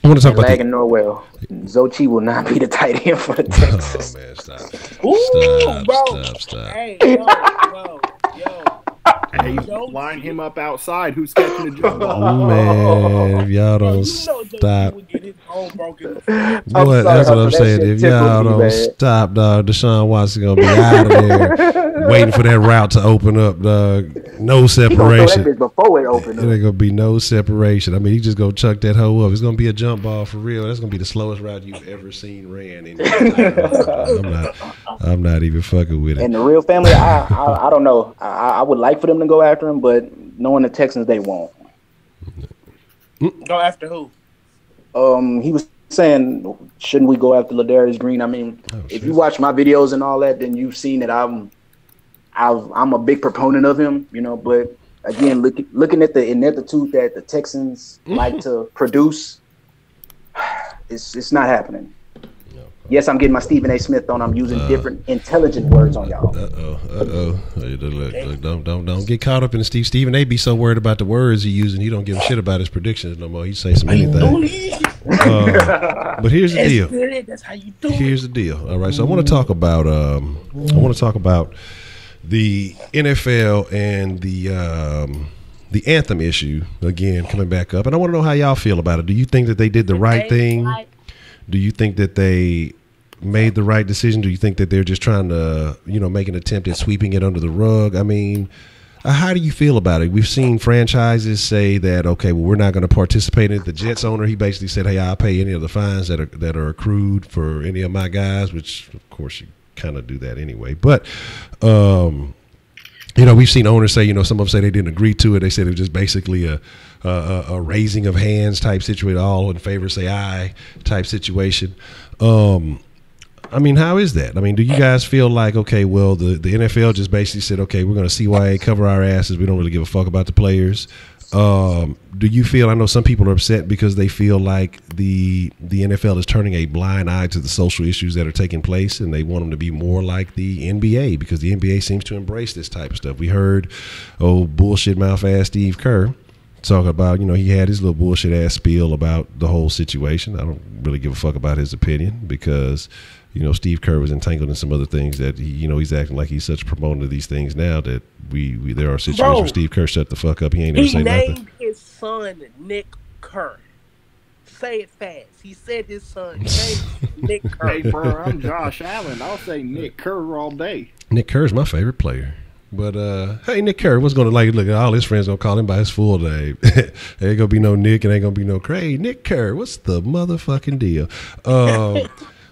I want to talk about lagging Norwell. Zochi will not be the tight end for the Texans. Oh man, stop. Stop. Hey, yo. Hey, line him up outside. Who's catching the jump ball? Oh man, if y'all don't stop. Would get his bone broken. That's what I'm saying. If y'all don't stop, dog, Deshaun Watson gonna be out of there, waiting for that route to open up, dog. No separation. Before it opened up. There ain't gonna be no separation. I mean, he just gonna chuck that hoe up. It's gonna be a jump ball for real. That's gonna be the slowest route you've ever seen ran. I'm not even fucking with it. And the real family, I don't know. I would like for them to go after him, but knowing the Texans, they won't. Go after who? He was saying, shouldn't we go after Ladarius Green? I mean, if you watch my videos and all that, then you've seen that I'm a big proponent of him, you know. But again, looking at the ineptitude that the Texans like to produce, it's not happening. Yes, I'm getting my Stephen A. Smith on. I'm using different intelligent words on y'all. Look, don't get caught up in Stephen A. Be so worried about the words he using. He don't give a shit about his predictions no more. He say some anything. But here's the deal. That's how you do it. Here's the deal. All right, so I want to talk about the NFL and the anthem issue again coming back up, and I want to know how y'all feel about it. Do you think that they did the right thing? Do you think that they made the right decision? Do you think that they're just trying to, you know, make an attempt at sweeping it under the rug? I mean, how do you feel about it? We've seen franchises say that, okay, well, we're not going to participate in it. The Jets owner, he basically said, hey, I'll pay any of the fines that are accrued for any of my guys, which, of course, you kind of do that anyway. But, you know, we've seen owners say, you know, some of them say they didn't agree to it. They said it was just basically a raising of hands type situation, all in favor say aye type situation. I mean, how is that? I mean, do you guys feel like, okay, well, the NFL just basically said, okay, we're going to CYA cover our asses. We don't really give a fuck about the players. Do you feel, I know some people are upset because they feel like the NFL is turning a blind eye to the social issues that are taking place, and they want them to be more like the NBA because the NBA seems to embrace this type of stuff. We heard, bullshit mouth ass Steve Kerr talk about, you know, he had his little bullshit ass spiel about the whole situation. I don't really give a fuck about his opinion because, you know, Steve Kerr was entangled in some other things that he, you know, he's acting like he's such a proponent of these things now that we there are situations where Steve Kerr shut the fuck up. He ain't never say nothing. He named his son Nick Kerr. Say it fast. He said his son named Nick Kerr. Hey, bro, I'm Josh Allen. I'll say Nick Kerr all day. Nick Kerr's my favorite player. But hey, Nick Kerr, what's going to like? Look, all his friends gonna call him by his full name. There ain't gonna be no Nick, and ain't gonna be no Craig. Nick Kerr, what's the motherfucking deal?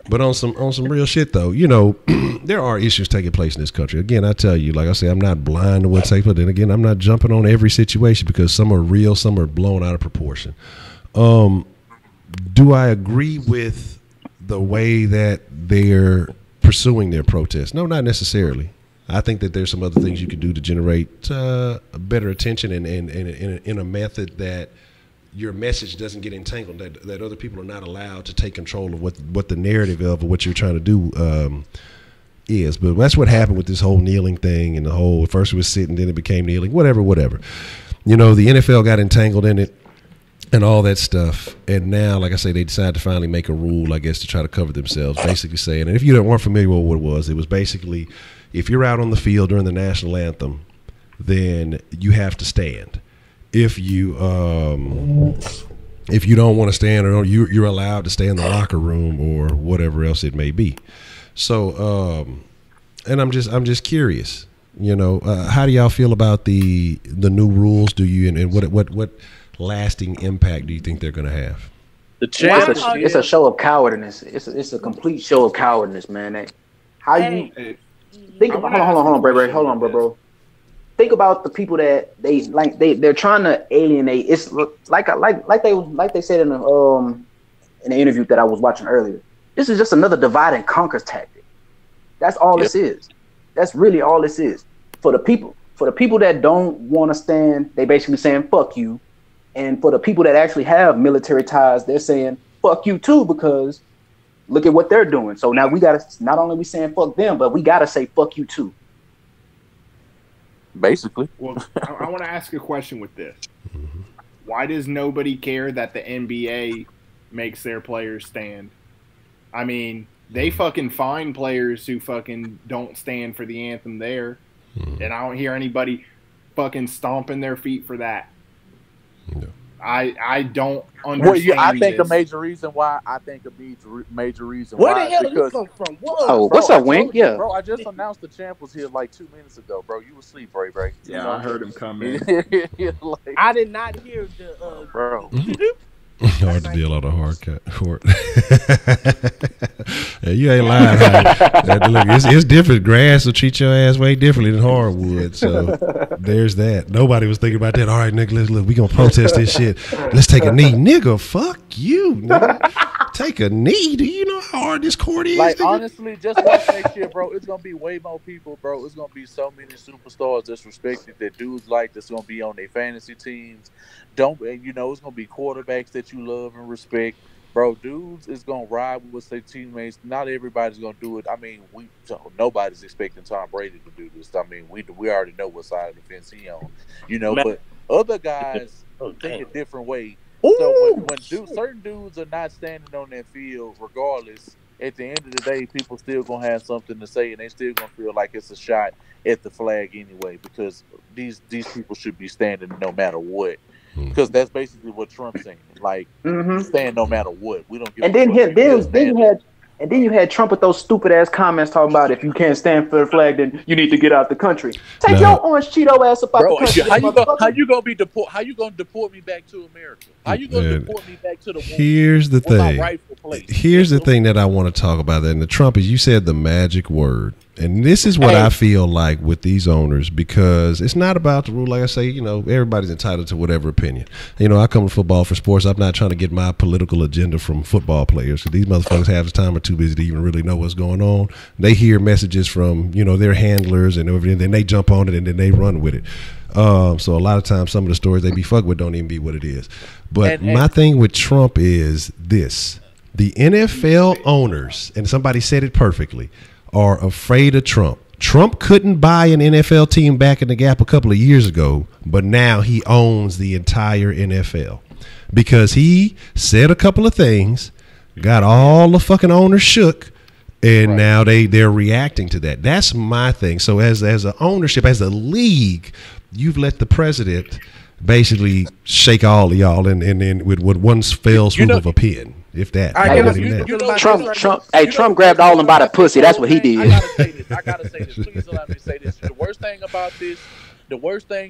But on some real shit though, you know, there are issues taking place in this country. Again, I tell you, like I say, I'm not blind to what's taking place. But then again, I'm not jumping on every situation because some are real, some are blown out of proportion. Do I agree with the way that they're pursuing their protest? No, not necessarily. I think that there's some other things you can do to generate better attention and in a method that your message doesn't get entangled, that other people are not allowed to take control of what the narrative of what you're trying to do is. But that's what happened with this whole kneeling thing and the whole, first it was sitting, then it became kneeling, whatever. You know, the NFL got entangled in it and all that stuff. And now, like I say, they decided to finally make a rule, I guess, to try to cover themselves, basically saying, and if you weren't familiar with what it was basically, if you're out on the field during the national anthem, then you have to stand. If you don't want to stand, or you're allowed to stay in the locker room or whatever else it may be. So, and I'm just curious, you know, how do y'all feel about the new rules? Do you and what lasting impact do you think they're going to have? It's a show of cowardness. It's a complete show of cowardness, man. How you think about? Hold on, bro. think about the people that they're trying to alienate. It's like they said in the interview that I was watching earlier. This is just another divide and conquer tactic. That's all this is. That's really all this is. For the people that don't want to stand, they basically saying fuck you. And for the people that actually have military ties, they're saying fuck you too, because look at what they're doing. So now we gotta, not only we saying fuck them, but we gotta say fuck you too. Basically. Well, I want to ask a question with this. Why does nobody care that the NBA makes their players stand? I mean, they fucking fine players who fucking don't stand for the anthem there. And I don't hear anybody fucking stomping their feet for that. No. I don't understand. I think a major reason why. Where the hell did you come from? Whoa, what's up, Wink? Yeah, bro. I just announced the champ was here like 2 minutes ago, bro. You were asleep, Ray. Yeah, I heard him come in. I did not hear the bro. Hard to deal on a hard cut. Yeah, you ain't lying. Look, it's different. Grass will treat your ass way differently than hardwood. So there's that. Nobody was thinking about that. All right, nigga, look, we gonna protest this shit. Let's take a knee, nigga. Fuck you, nigga. Take a knee. Do you know how hard this court is? Like, nigga? honestly, just watch that shit, bro. It's gonna be way more people, bro. It's gonna be so many superstars that's respected that dudes like that's gonna be on their fantasy teams. It's gonna be quarterbacks that you love and respect, bro. Dudes is gonna ride with their teammates. Not everybody's gonna do it. I mean, nobody's expecting Tom Brady to do this. I mean, we already know what side of the fence he on, but other guys think a different way. So when certain dudes are not standing on that field, regardless, at the end of the day, people still gonna have something to say, and they still gonna feel like it's a shot at the flag anyway, because these people should be standing no matter what. Because that's basically what Trump's saying. Like, stand no matter what. We don't give. And then you had Trump with those stupid ass comments talking about if you can't stand for the flag, then you need to get out the country. Take your orange Cheeto ass up out the country. How you gonna be deport? How you gonna deport me back to America? How you gonna deport me back to the? Here's the thing. Here's the thing that I want to talk about. And the Trump is, you said the magic word. And this is what I feel like with these owners, because it's not about the rule. Like I say, everybody's entitled to whatever opinion. I come to football for sports. I'm not trying to get my political agenda from football players, because these motherfuckers half the time are too busy to even really know what's going on. They hear messages from, their handlers and everything, then they jump on it and then they run with it. So a lot of times some of the stories they be fucked with don't even be what it is. But my thing with Trump is this. The NFL owners, and somebody said it perfectly, are afraid of Trump. Trump couldn't buy an NFL team back in the Gap a couple of years ago, but now he owns the entire NFL because he said a couple of things, got all the fucking owners shook, and now they're reacting to that. That's my thing. So as an ownership, as a league, you've let the president basically shake all of y'all and with one fell swoop of a pen. If that, Trump grabbed all of them by the pussy. That's what he did. I gotta say this. Please allow me to say this. The worst thing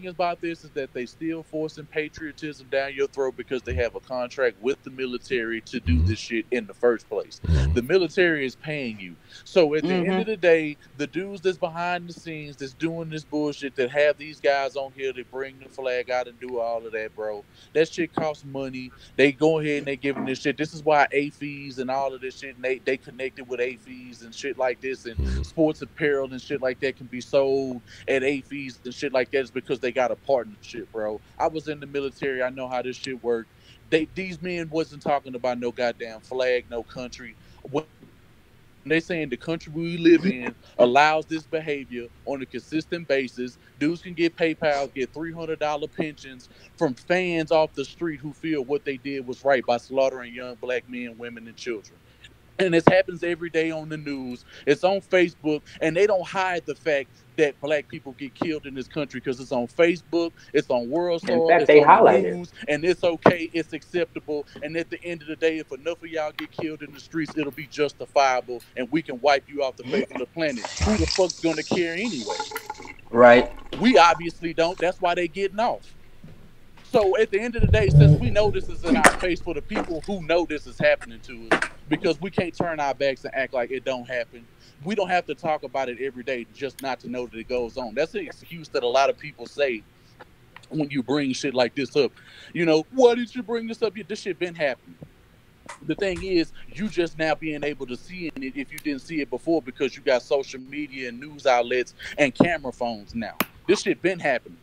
about this is that they still forcing patriotism down your throat because they have a contract with the military to do this shit in the first place. The military is paying you. So at the end of the day, the dudes that's behind the scenes that's doing this bullshit, that have these guys on here that bring the flag out and do all of that, bro, that shit costs money. They go ahead and they giving this shit. This is why AFES and all of this shit, and they connected with AFES and shit like this, and sports apparel and shit like that can be sold at AFES and shit like that, is because they got a partnership, bro. I was in the military. I know how this shit worked. These men wasn't talking about no goddamn flag, no country. When they saying the country we live in allows this behavior on a consistent basis, dudes can get PayPal, get $300 pensions from fans off the street who feel what they did was right by slaughtering young black men, women, and children. And this happens every day on the news. It's on Facebook, and they don't hide the fact that black people get killed in this country because it's on Facebook, it's on World Star, it's on the news, and it's okay, it's acceptable. And at the end of the day, if enough of y'all get killed in the streets, it'll be justifiable, and we can wipe you off the face of the planet. Who the fuck's gonna care anyway? Right. We obviously don't. That's why they getting off. So at the end of the day, since we know this is in our face for the people who know this is happening to us, because we can't turn our backs and act like it don't happen. we don't have to talk about it every day just not to know that it goes on. That's an excuse that a lot of people say when you bring shit like this up. You know, why did you bring this up? This shit been happening. The thing is, you just now being able to see it if you didn't see it before because you got social media and news outlets and camera phones now. This shit been happening.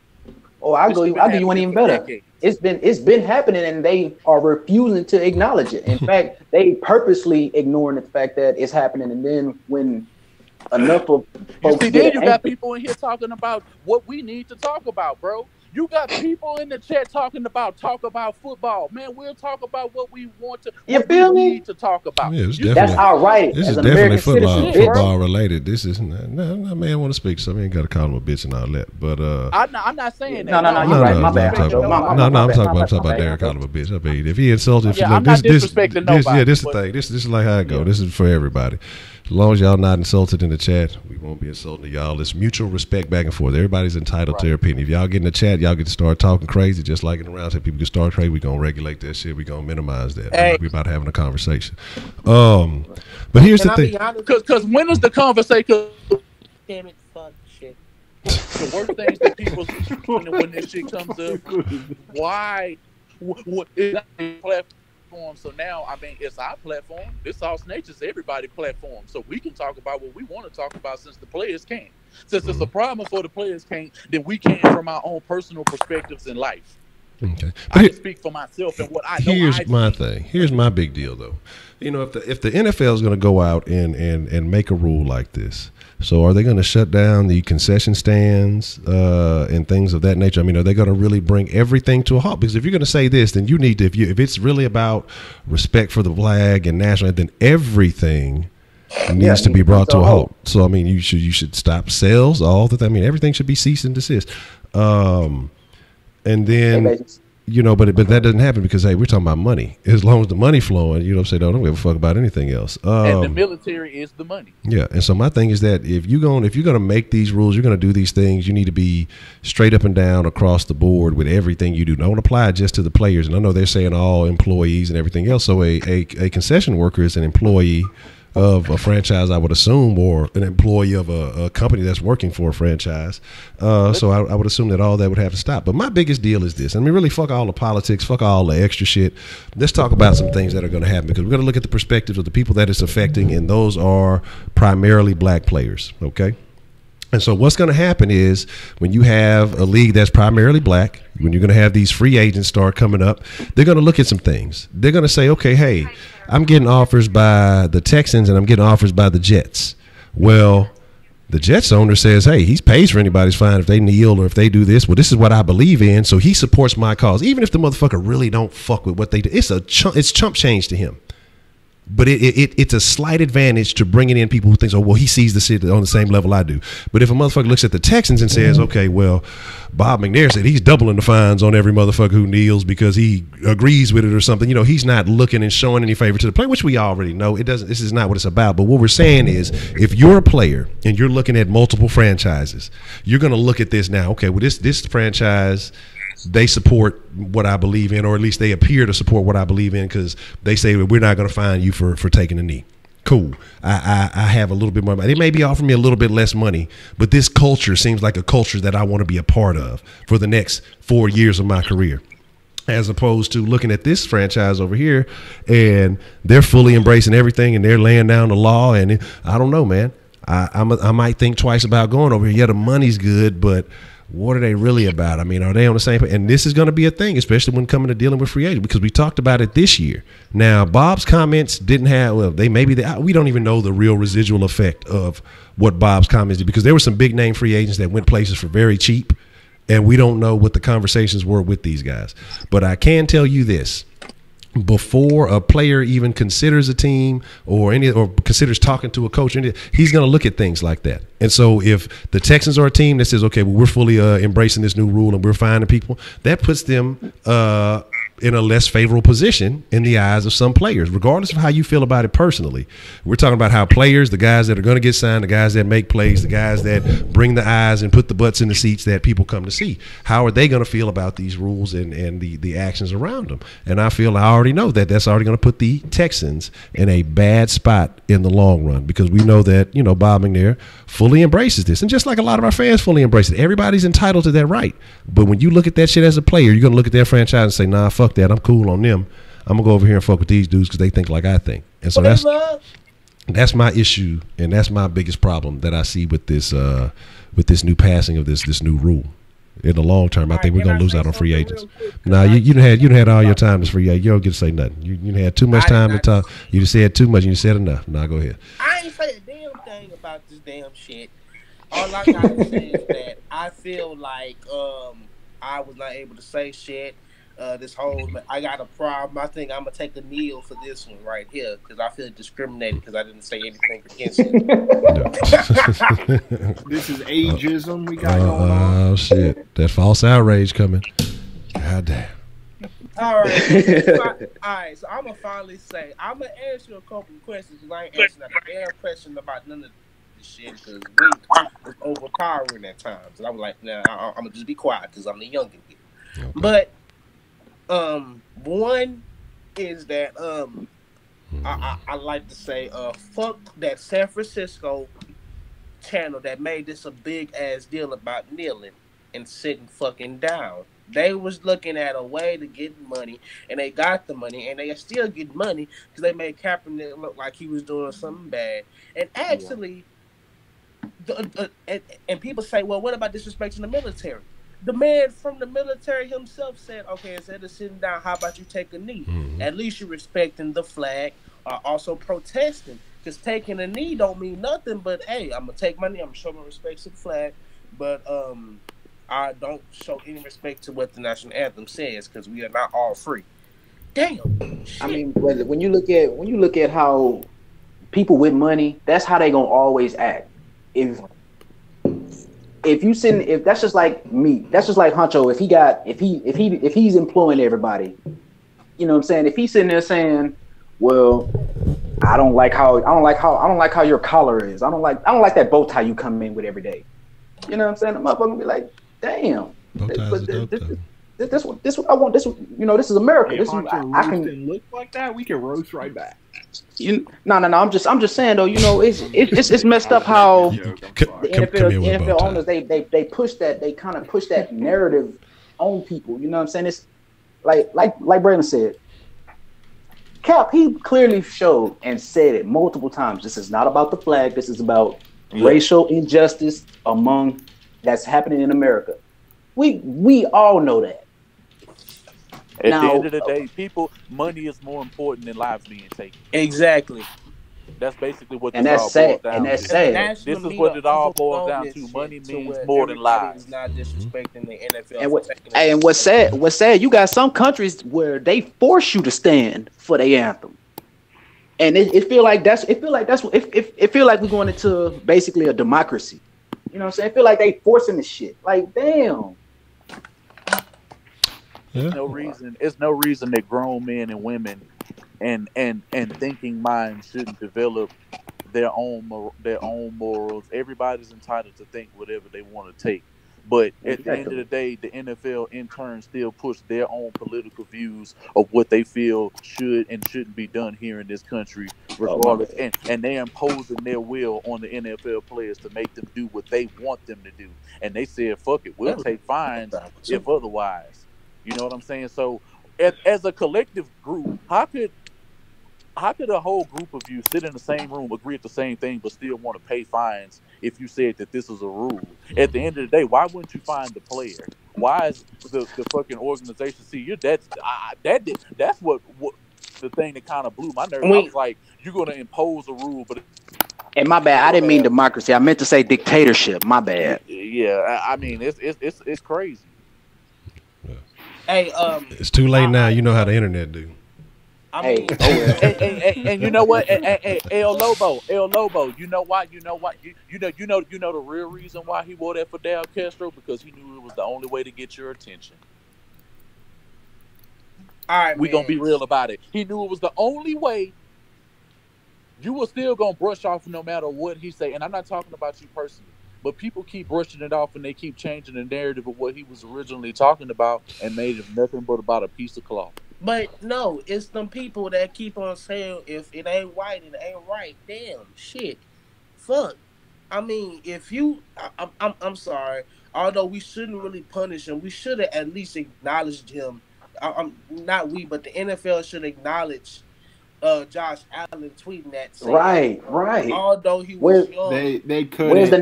Oh, I'll do you one even better. It's been happening, and they are refusing to acknowledge it. In fact, they purposely ignoring the fact that it's happening. And then when enough of folks then you got people in here talking about what we need to talk about, bro. You got people in the chat talk about football. Man, we'll talk about what we want to. You feel me? Need to talk about. Yeah, that's our right. This is definitely football related. This is no man want to speak, so I ain't got to call him a bitch and all that. But I'm not saying that. No, you're right. My bad. I'm talking about Darren calling him a bitch. I mean, if he insulted, I'm not disrespecting nobody. Yeah, this is the thing. This is like how it go. This is for everybody. As long as y'all not insulted in the chat, we won't be insulting y'all. It's mutual respect back and forth. Everybody's entitled to their opinion. If y'all get in the chat, y'all get to start talking crazy, just like in the round. If people can start crazy, we're going to regulate that shit. We're going to minimize that. Hey. We're about having a conversation. But here's the thing. Because when is the conversation? Damn it, fuck shit. The worst things that people when this shit comes up, why? What is that platform? So now, I mean, it's our platform. This All Nature's everybody platform. So we can talk about what we want to talk about since the players can't. Since it's a problem for the players can't, then we can from our own personal perspectives in life. Okay. I can speak for myself and what I know. Here's my thing. Here's my big deal, though. You know, if the NFL is going to go out and make a rule like this, so are they going to shut down the concession stands and things of that nature? I mean, are they going to really bring everything to a halt? Because if you're going to say this, then you need to. If it's really about respect for the flag and national, then everything needs to be brought to a halt. So I mean, you should stop sales, all that. I mean, everything should be cease and desist. And then. You know, but that doesn't happen because, hey, we're talking about money. As long as the money flowing, you know what I'm saying? I don't give a fuck about anything else. And the military is the money. Yeah, and so my thing is that if you're going to make these rules, you're going to do these things, you need to be straight up and down across the board with everything you do. Don't apply it just to the players. And I know they're saying all employees and everything else. So a concession worker is an employee of a franchise, I would assume, or an employee of a company that's working for a franchise. So I would assume that all that would have to stop. But my biggest deal is this. I mean, really, fuck all the politics, fuck all the extra shit. Let's talk about some things that are going to happen, because we're going to look at the perspectives of the people that it's affecting, and those are primarily black players, okay? And so what's going to happen is when you have a league that's primarily black, when you're going to have these free agents start coming up, they're going to look at some things. They're going to say, okay, hey, I'm getting offers by the Texans and I'm getting offers by the Jets. Well, the Jets owner says, hey, he pays for anybody's fine if they kneel or if they do this. Well, this is what I believe in, so he supports my cause. Even if the motherfucker really don't fuck with what they do, it's chump change to him. But it's a slight advantage to bringing in people who think, oh, well, he sees the shit on the same level I do. But if a motherfucker looks at the Texans and says, okay, well, Bob McNair said he's doubling the fines on every motherfucker who kneels because he agrees with it or something, you know, he's not looking and showing any favor to the player, which we already know. This is not what it's about. But what we're saying is, if you're a player and you're looking at multiple franchises, you're going to look at this now. Okay, well, this franchise, they support what I believe in, or at least they appear to support what I believe in, because they say, well, we're not going to fine you for taking a knee. Cool. I have a little bit more money. They may be offering me a little bit less money, but this culture seems like a culture that I want to be a part of for the next 4 years of my career, as opposed to looking at this franchise over here and they're fully embracing everything and they're laying down the law. And I don't know, man. I might think twice about going over here. Yeah, the money's good, but what are they really about? I mean, are they on the same page? And this is going to be a thing, especially when coming to dealing with free agents, because we talked about it this year. Now, Bob's comments didn't have, well, we don't even know the real residual effect of what Bob's comments did, because there were some big name free agents that went places for very cheap, and we don't know what the conversations were with these guys. But I can tell you this. Before a player even considers a team or considers talking to a coach, he's going to look at things like that. And so if the Texans are a team that says, okay, well, we're fully embracing this new rule and we're fining people, that puts them in a less favorable position in the eyes of some players, regardless of how you feel about it personally. We're talking about how players, the guys that are going to get signed, the guys that make plays, the guys that bring the eyes and put the butts in the seats that people come to see. How are they going to feel about these rules and the actions around them? And I already know that that's already going to put the Texans in a bad spot in the long run, because we know that, Bob McNair fully embraces this. And just like a lot of our fans fully embrace it, everybody's entitled to that right. But when you look at that shit as a player, you're going to look at their franchise and say, nah, fuck that. I'm cool on them. I'm going to go over here and fuck with these dudes because they think like I think. And so that's my issue, and that's my biggest problem that I see with this new passing of this new rule. In the long term, I think we're going to lose out on free agents. Nah, you done had all your time as free agent. You don't get to say nothing. You had too much time to talk. You just said too much and you said enough. Nah, go ahead. I ain't say a damn thing about this damn shit. All I got to say is that I feel like I was not able to say shit. I got a problem. I think I'm gonna take a kneel for this one right here because I feel discriminated because I didn't say anything against it. This is ageism we got going on. Oh shit, that false outrage coming. God damn. All right. So I'm gonna finally say I'm gonna ask you a couple of questions because I ain't answering a damn question about none of this shit because we was overpowering at times, and I was like, nah, I'm gonna just be quiet because I'm the youngin' here. Okay. But one is that I like to say fuck that San Francisco channel that made this a big ass deal about kneeling and sitting fucking down. They was looking at a way to get money, and they got the money, and they still get money because they made Kaepernick look like he was doing something bad. And actually, and people say, well, what about disrespecting the military? The man from the military himself said, okay, instead of sitting down, how about you take a knee? Mm-hmm. At least you're respecting the flag, also protesting. Because taking a knee don't mean nothing, but hey, I'm going to take my knee, I'm going to show my respect to the flag, but I don't show any respect to what the national anthem says because we are not all free. Damn. Shit. I mean, when you look at how people with money, that's how they going to always act. If that's just like me, that's just like Honcho. If he's employing everybody, you know what I'm saying? If he's sitting there saying, well, I don't like how your collar is. I don't like that bow tie you come in with every day. You know what I'm saying? The motherfucker be like, damam. This what I want. This is America. If I can look like that, we can roast right back. No. I'm just saying though. It's messed up how the NFL owners they push that. They kind of push that narrative on people. You know what I'm saying? It's like Brandon said. Cap, he clearly showed and said it multiple times. This is not about the flag. This is about racial injustice that's happening in America. We all know that. At the end of the day, money is more important than lives being taken. Exactly. That's basically what this all boils down to. And that's sad. This is what it all boils down to. Money means more than lives. Not disrespecting the NFL. And what's sad, you got some countries where they force you to stand for their anthem. And it feel like we're going into basically a democracy. You know what I'm saying? I feel like they forcing the shit. Like, damn. It's no reason that grown men and women and thinking minds shouldn't develop their own morals. Everybody's entitled to think whatever they want to take. But at the end of the day, the NFL in turn still push their own political views of what they feel should and shouldn't be done here in this country, regardless. And they're imposing their will on the NFL players to make them do what they want them to do. And they said, fuck it, we'll take fines if otherwise. You know what I'm saying? So as a collective group, how could a whole group of you sit in the same room, agree at the same thing, but still want to pay fines if you said that this is a rule? At the end of the day, why wouldn't you find the player? Why is the fucking organization see you? That's what the thing that kind of blew my nerve. I was like, you're going to impose a rule, but. And my bad, I didn't mean democracy. I meant to say dictatorship. My bad. Yeah, I mean it's crazy. Hey, it's too late now. You know how the internet do. And you know what? El Lobo. You know why? You know the real reason why he wore that for Fidel Castro, because he knew it was the only way to get your attention. We're going to be real about it. He knew it was the only way. You were still going to brush off no matter what he say. And I'm not talking about you personally. But people keep brushing it off and they keep changing the narrative of what he was originally talking about and made it nothing but about a piece of cloth. But no, it's them people that keep on saying if it ain't white, it ain't right. Damn, shit, fuck. I mean, if you, I'm sorry. Although we shouldn't really punish him, we should have at least acknowledged him. Not we, but the NFL should acknowledge Josh Allen tweeting that. Saying, right. Although he was young, they could. Where's the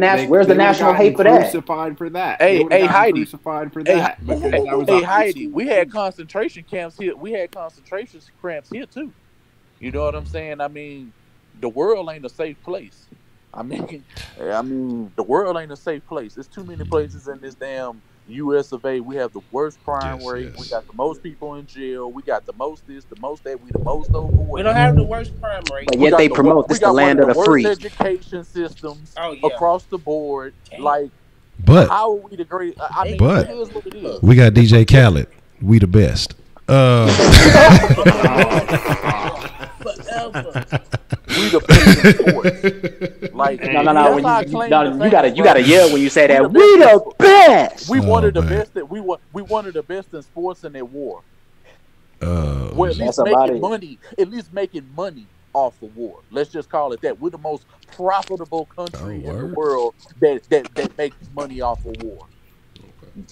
national hate for that? Crucified for that. Hey, Heidi. Crucified for that. Hey, Heidi. We had concentration camps here. We had concentration camps here too. You know what I'm saying? I mean, the world ain't a safe place. I mean, the world ain't a safe place. There's too many places in this damn U.S. of A. We have the worst crime rate. We got the most people in jail. We got the most this, the most that. We the most overweight. We don't have the worst crime rate. But yet they promote this the land of the free. Education systems across the board. Damn. Like, but how are we the great? I mean, but here's what it is. We got DJ Khaled. We the best. Forever. We the best in sports. Like, no. You gotta yell when you say that. We the best. We one of the best. We one of the best in sports and at war. We're at least making money. At least making money off of war. Let's just call it that. We're the most profitable country in the world that makes money off of war.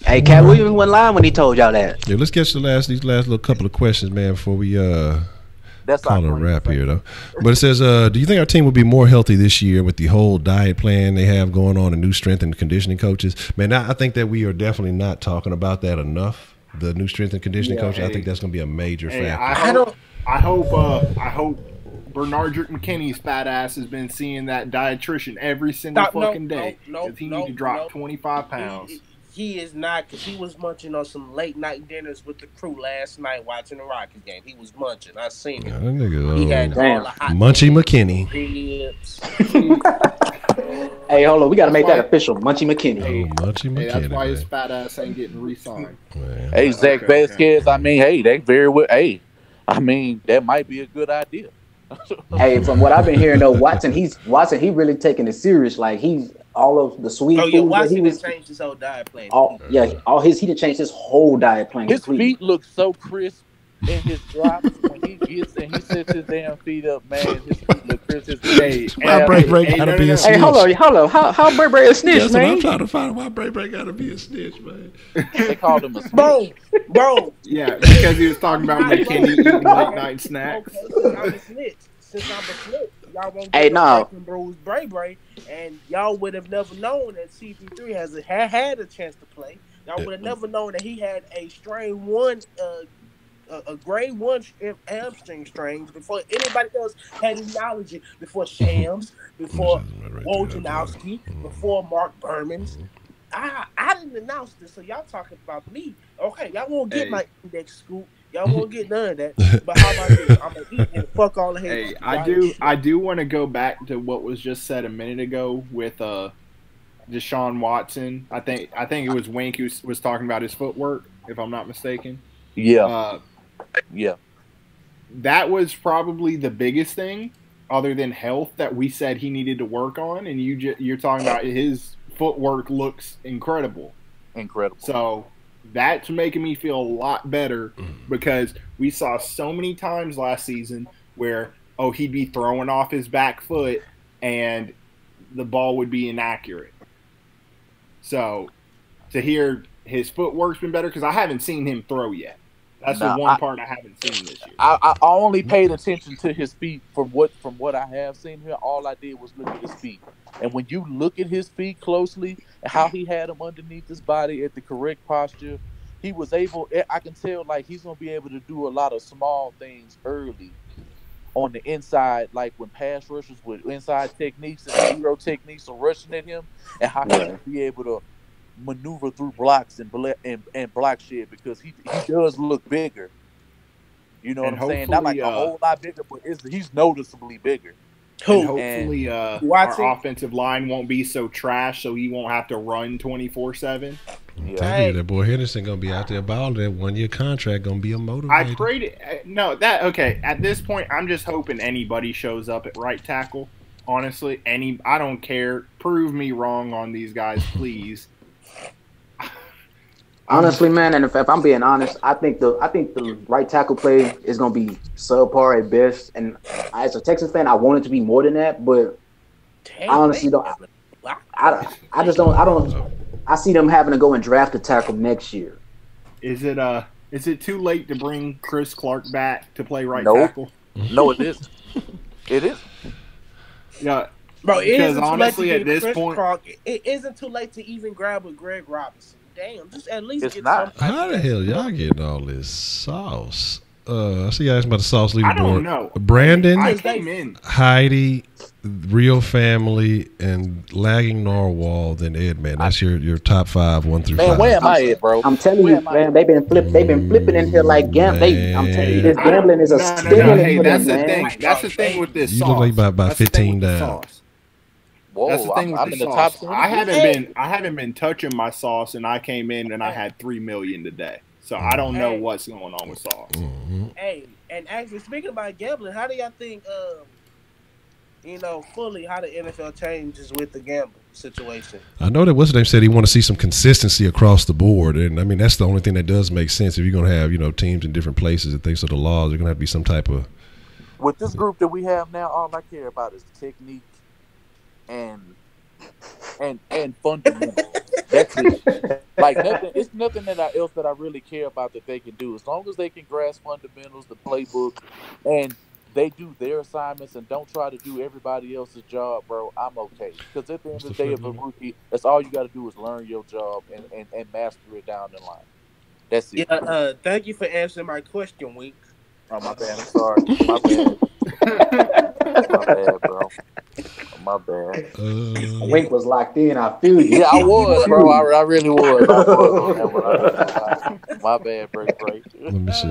Hey, Cat Williams wasn't lying when he told y'all that. Yeah, let's get to these last little couple of questions, man, before we call it a wrap here, though. But it says, do you think our team will be more healthy this year with the whole diet plan they have going on and new strength and conditioning coaches? Man, I think that we are definitely not talking about that enough. The new strength and conditioning coaches, I think that's going to be a major factor. I hope Bernardrick McKinney's fat ass has been seeing that dietitian every single fucking day. Because he need to drop 25 pounds. He is not, because he was munching on some late night dinners with the crew last night watching the Rockets game. He was munching. I seen him. That nigga, he had all the hot Munchie McKinney. Hey, hold on. We got to make that official. Munchie McKinney. Oh, Munchie McKinney. That's why his fat ass ain't getting re-signed. Hey, Zach Vasquez, I mean, hey, they very well. Hey, I mean, that might be a good idea. Hey, from what I've been hearing, though, Watson, he really taking it serious. Like, he's all of the sweet food. Watson done changed his whole diet plan. He done changed his whole diet plan. His feet look so crisp in his drops when he gets and he sets his damn feet up, man. His feet look crisp. Why Bray gotta be a snitch? Hey, hold on. How Bray a snitch, that's man? What I'm trying to find out why Bray gotta be a snitch, man. They called him a snitch. Bro. Yeah, because he was talking about McKinney eating late night snacks. Okay, since I'm a snitch, y'all won't get Bruce Bray, and y'all would have never known that CP3 had a chance to play. Y'all would have never known that he had a strain one, a grade 1 hamstring strain before anybody else had any knowledge. Before Shams, before Wojnarowski, before Mark Bermans. I didn't announce this, so y'all talking about me. Okay, y'all won't get my index scoop. Y'all won't get none of that. But how about this? I'm gonna eat and fuck all the haters. Hey, I do want to go back to what was just said a minute ago with Deshaun Watson. I think it was Wink who was talking about his footwork, if I'm not mistaken. Yeah. That was probably the biggest thing, other than health, that we said he needed to work on. And you're talking about his footwork looks incredible. So that's making me feel a lot better, because we saw so many times last season where he'd be throwing off his back foot and the ball would be inaccurate. So to hear his footwork's been better, because I haven't seen him throw yet. That's the one part I haven't seen this year. I only paid attention to his feet from what I have seen here. All I did was look at his feet. And when you look at his feet closely, how he had them underneath his body at the correct posture, he was able, I can tell, like, he's going to be able to do a lot of small things early on the inside, like when pass rushers with inside techniques and zero techniques are rushing at him, and how he can be able to maneuver through blocks and block shed, because he does look bigger. You know what I'm saying? Not like a whole lot bigger, but he's noticeably bigger. And hopefully our offensive line won't be so trash, so he won't have to run 24/7. Yeah. That boy Henderson gonna be out there balling. That 1-year contract gonna be a motivator. I prayed it. No, that okay. At this point, I'm just hoping anybody shows up at right tackle. Honestly, I don't care. Prove me wrong on these guys, please. Honestly, man, and if I'm being honest, I think the right tackle play is gonna be subpar at best. And as a Texas fan, I want it to be more than that, but I honestly don't. I just don't. I see them having to go and draft a tackle next year. Is it too late to bring Chris Clark back to play right Nope. tackle? No, it isn't. It isn't. Yeah, bro. It because isn't honestly, too late at this Chris point, Clark, it isn't too late to even grab a Greg Robinson. Damn, just at least It's get not. some. How the hell y'all getting all this sauce? I see you asking about the sauce leaderboard. I don't know. Brandon, I came in. Heidi, Real Family, and Lagging Narwhal, then Ed, man. That's your top 5, 1 through 5. Man, where am I at, bro? I'm telling you, man, they've been flipping in here like gambling. I'm telling you, this gambling is a stimulant. Hey, for that's them, the man. thing. That's the thing with this You sauce. look like about That's the thing 15 with the down. sauce. Whoa, That's the thing with I'm the in the sauce. top 20. I haven't been touching my sauce, and I came in and I had $3 million today. So I don't know what's going on with sauce. Hey, and actually speaking about gambling, how do y'all think, fully how the NFL changes with the gambling situation? I know that what's his name said he want to see some consistency across the board, and I mean that's the only thing that does make sense. If you're going to have teams in different places and things of the laws, there's going to have to be some type of. With this group that we have now, all I care about is technique and fundamentals. That's it. Like nothing. It's nothing else that I really care about that they can do. As long as they can grasp fundamentals, the playbook, and they do their assignments and don't try to do everybody else's job, bro, I'm okay. Because at the end of the day, of a rookie, that's all you got to do is learn your job and master it down the line. That's it. Yeah. Thank you for answering my question, Wink. Oh, my bad. I'm sorry. My bad. My bad, bro. My bad. Wink was locked in. I feel you. Yeah, I was, bro. I really was. My bad, break. Let me see.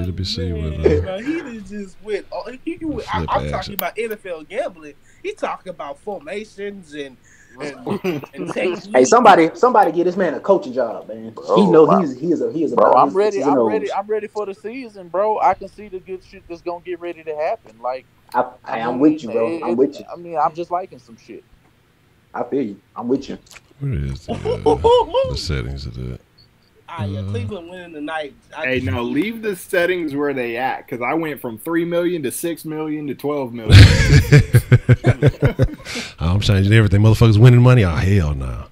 Man, he just went. I'm talking about NFL gambling. He talking about formations and Hey, somebody get this man a coaching job, man. Bro, he knows he is a. Bro, I'm ready. I'm ready for the season, bro. I can see the good shit that's gonna get ready to happen. Like I'm with you, bro. I'm with you. I mean, I'm just liking some shit. I feel you. I'm with you. Where is the settings of that? Cleveland winning tonight. Hey, no, leave the settings where they at, because I went from 3 million to 6 million to 12 million. I'm changing everything. Motherfuckers winning money. Oh hell no.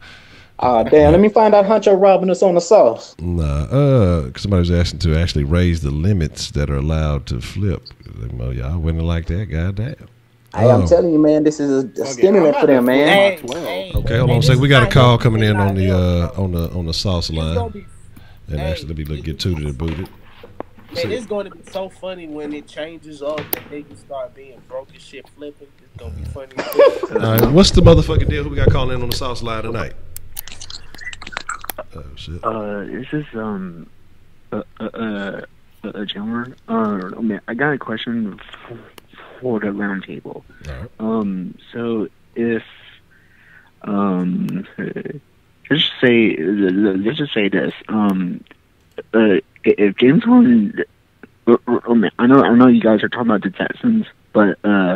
Damn. Let me find out Honcho robbing us on the sauce. Nah, somebody was asking to actually raise the limits that are allowed to flip. Well, y'all wouldn't like that. Goddamn. Hey, I'm telling you, man, this is a stimulant for them, man. Okay, hold on a second. We got a call coming in on the sauce line. And actually, let me get to it and boot it. Man, it's going to be so funny when it changes up and they can start being broke and shit flipping. It's going to be funny. All right, what's the motherfucking deal? Who we got calling in on the sauce line tonight? Oh shit. This is a gentleman. Man, I got a question for the round table. All right. So if let's just say this. If James Harden, I know you guys are talking about the Texans, but I'm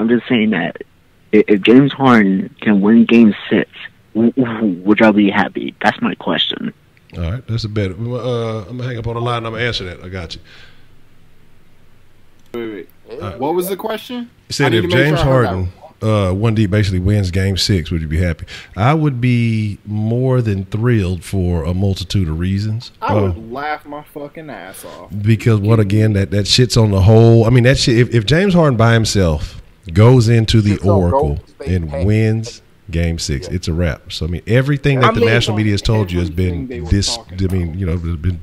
just saying that if James Harden can win Game 6, would y'all be happy? That's my question. All right, that's a bet. I'm gonna hang up on the line and I'm gonna answer that. I got you. Wait. What was the question? You said if James Harden 1D basically wins Game 6, would you be happy? I would be more than thrilled for a multitude of reasons. I would laugh my fucking ass off. Because that shit's on the whole. I mean, that shit. If James Harden by himself goes into the Oracle and wins Game 6, it's a wrap. So I mean, everything that the national media has told you has been this. I mean,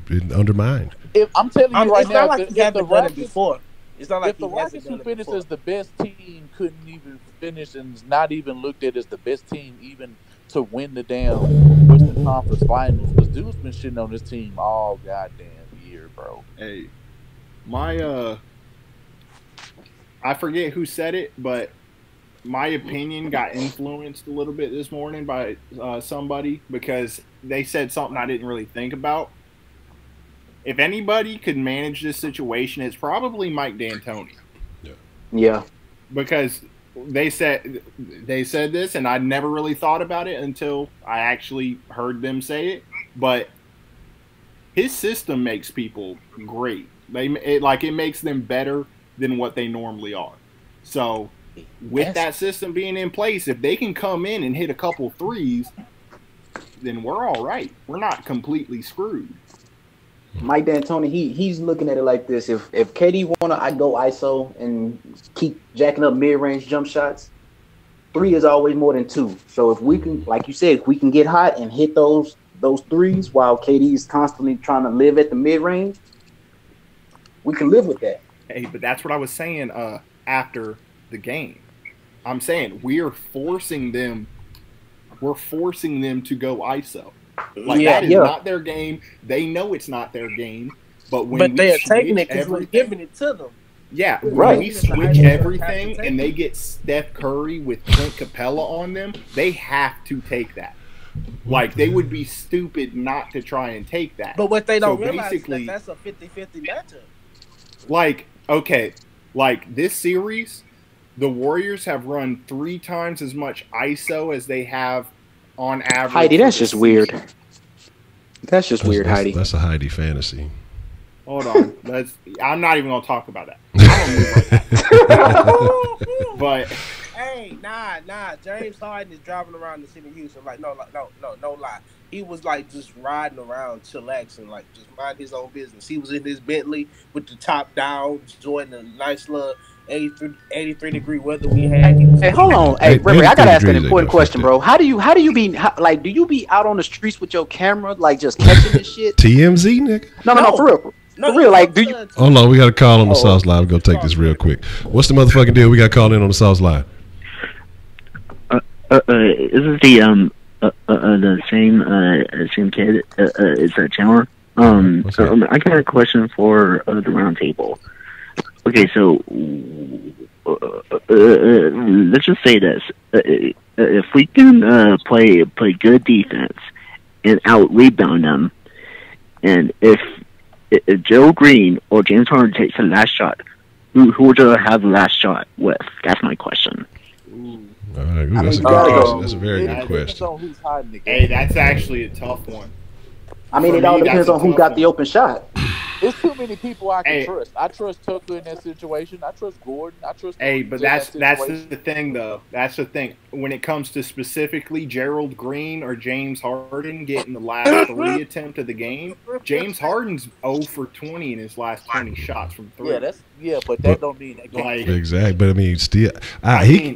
been undermined. I'm telling you right now, like he hasn't done it before. It's not like if the Rockets, who finished as the best team, couldn't even finish and is not even looked at as the best team even to win the damn Western Conference Finals, because dude's been shitting on this team all goddamn year, bro. Hey, I forget who said it, but my opinion got influenced a little bit this morning by somebody because they said something I didn't really think about. If anybody could manage this situation, it's probably Mike D'Antoni. Yeah. Because they said this, and I never really thought about it until I actually heard them say it. But his system makes people great. It makes them better than what they normally are. So with that system being in place, if they can come in and hit a couple threes, then we're all right. We're not completely screwed. Mike D'Antoni, he's looking at it like this. If KD I go ISO and keep jacking up mid-range jump shots, 3 is always more than 2. So if we can, like you said, if we can get hot and hit those threes while KD is constantly trying to live at the mid-range, we can live with that. Hey, but that's what I was saying after the game. I'm saying we're forcing them to go ISO. That is not their game. They know it's not their game. But they are taking it because we're giving it to them. Yeah, when we switch everything and they get Steph Curry with Clint Capella on them, they have to take that. They would be stupid not to try and take that. But what they don't realize is that that's a 50-50 matchup. This series, the Warriors have run 3 times as much ISO as they have on average. Heidi, that's just weird. That's Heidi. That's a Heidi fantasy. Hold on. I'm not even going to talk about that. I don't move like that. But hey, nah. James Harden is driving around the city of Houston. No lie. He was just riding around, chillaxing, just mind his own business. He was in his Bentley with the top down, enjoying the nice little 83-degree weather we had. Hey, hold on. Hey, Ray, I gotta ask an important question, bro. How do you be do you be out on the streets with your camera, just catching this shit? TMZ, nigga? No, for real. For real, do you? Hold on, we got to call on the Sauce Line. We're going to take this real quick. What's the motherfucking deal? We got to call in on the Sauce Line. Is this the same kid? Is that Chandler? I got a question for the round table. Okay, so let's just say this: if we can play good defense and out rebound them, and if Joe Green or James Harden takes the last shot, who would you have the last shot with? That's my question. That's a good question. That's a very good question. Hey, that's actually a tough one. I mean, it all depends on who got the open shot. There's too many people I can trust. I trust Tucker in that situation. I trust Gordon. I trust. Hey, but that's the thing, though. That's the thing. When it comes to specifically Gerald Green or James Harden getting the last 3 attempt of the game, James Harden's 0 for 20 in his last 20 shots from 3. But that don't mean that. Exactly. But I mean, still,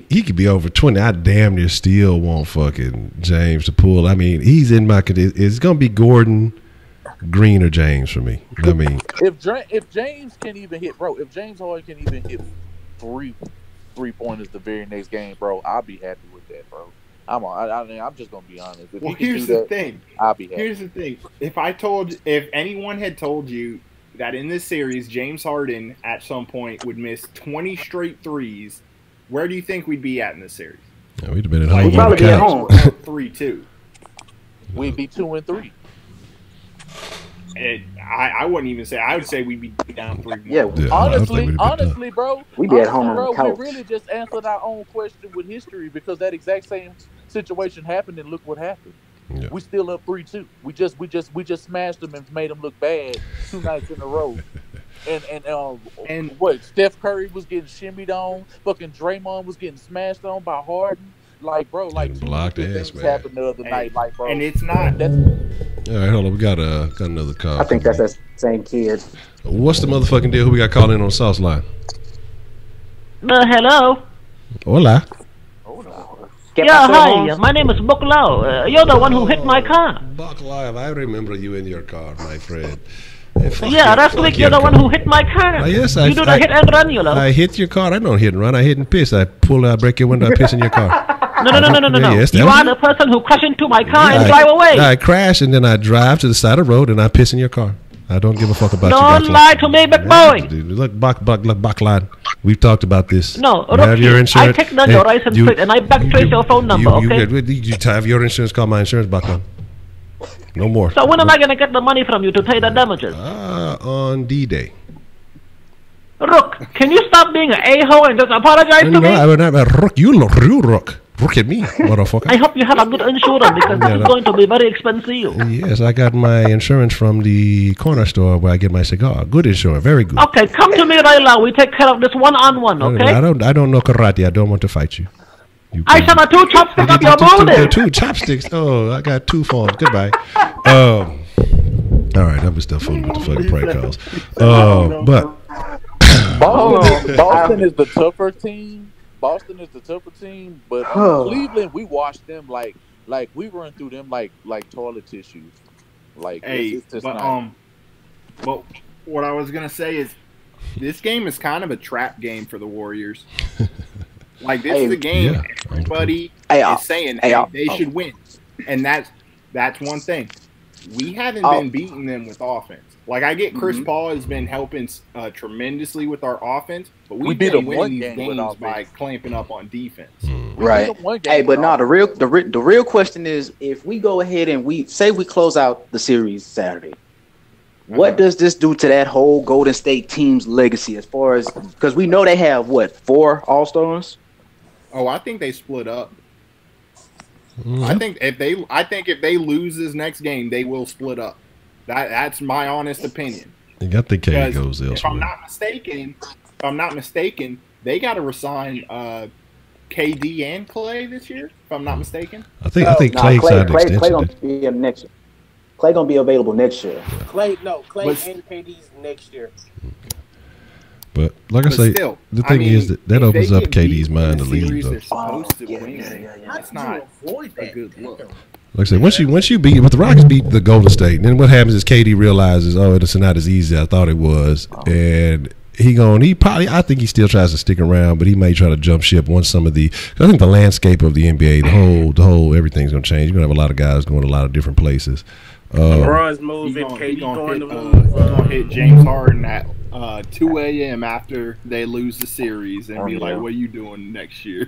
he could be over 20. I damn near still want fucking James to pull. I mean, he's in my. It's gonna be Gordon, Green, or James for me. I mean, if James can even hit, bro, if James Harden can even hit 3-pointers the very next game, bro, I'll be happy with that, bro. I'm just gonna be honest. If here's the thing. I'll be happy. Here's the thing. If anyone had told you that in this series James Harden at some point would miss 20 straight threes, where do you think we'd be at in this series? Yeah, we'd have been at home. We'd probably be at home. 3-2. We'd be 2-3. I wouldn't even say. I would say we'd be down 3-1. Yeah. Honestly, bro. We'd be at home on the couch. We really just answered our own question with history because that exact same situation happened, and look what happened. Yeah. We still up 3-2. We just smashed them and made them look bad 2 nights in a row. And what? Steph Curry was getting shimmied on. Fucking Draymond was getting smashed on by Harden. Bro, blocked ass, man. Happened the other night, bro. And it's not. All right, hold on. We got another call. I think that's that same kid. What's the motherfucking deal? Who we got calling in on the Sauce Line? Hello. Hola. Yeah, hi. My name is Buklao. You're the one who hit my car. Buklao, I remember you in your car, my friend. Yeah, last week you're the one who hit my car. Yes, you do the hit and run, you know. I hit your car. I don't hit and run. I hit and piss. I break your window. I piss in your car. No. Yes, you are the person who crashed into my car and drive away. I crash and then I drive to the side of the road and I piss in your car. I don't give a fuck about you. Don't lie to me, big boy. Look, Buckline. We've talked about this. No, you have your insurance. I take down your license plate and I backtrace your phone number, okay? You have your insurance, call my insurance back on. No more. So when am I going to get the money from you to pay the damages? On D-Day. Rook, can you stop being an a-hole and just apologize to me? Rook, you Rook. Look at me, motherfucker. I hope you have a good insurance because this is going to be very expensive. Yes, I got my insurance from the corner store where I get my cigar. Good insurance, very good. Okay, come to me right now. We take care of this one-on-one, okay? I don't know karate. I don't want to fight you. I shall have 2 chopsticks up your booty. 2 chopsticks. Oh, I got 2 forms. Goodbye. All right, I'm still fooling with the fucking prank calls. But Boston is the tougher team. Boston is the tougher team, but Cleveland, we watched them like we run through them like toilet tissue. Like, it's just but what I was gonna say is, this game is kind of a trap game for the Warriors. Like, this is a game everybody is saying they should win, and that's one thing. We haven't been beating them with offense. Like, I get Chris Paul has been helping tremendously with our offense, but we've been winning these games by clamping up on defense. Right. Hey, but no, the real question is, if we go ahead and we close out the series Saturday, what does this do to that whole Golden State team's legacy, as far as, because we know they have 4 All-Stars? Oh, I think they split up. I think if they lose this next game, they will split up. That's my honest opinion. I think KD goes elsewhere. If I'm not mistaken, they got to resign KD and Clay this year. If I'm not mistaken, I think Clay signed an extension. Clay gonna be next year. Clay gonna be available next year. Clay and KD's next year. But like I say, the thing is that opens up KD's mind to leave. They're supposed to win. That's not a good look. Like I said, once you beat, the Rockets beat the Golden State, and then what happens is KD realizes, it's not as easy as I thought it was, and I think he still tries to stick around, but he may try to jump ship once I think the landscape of the NBA, the whole everything's gonna change. You're gonna have a lot of guys going to a lot of different places. LeBron's moving, KD going to move. He's gonna hit James Harden at 2 a.m. after they lose the series and be like, "What are you doing next year?"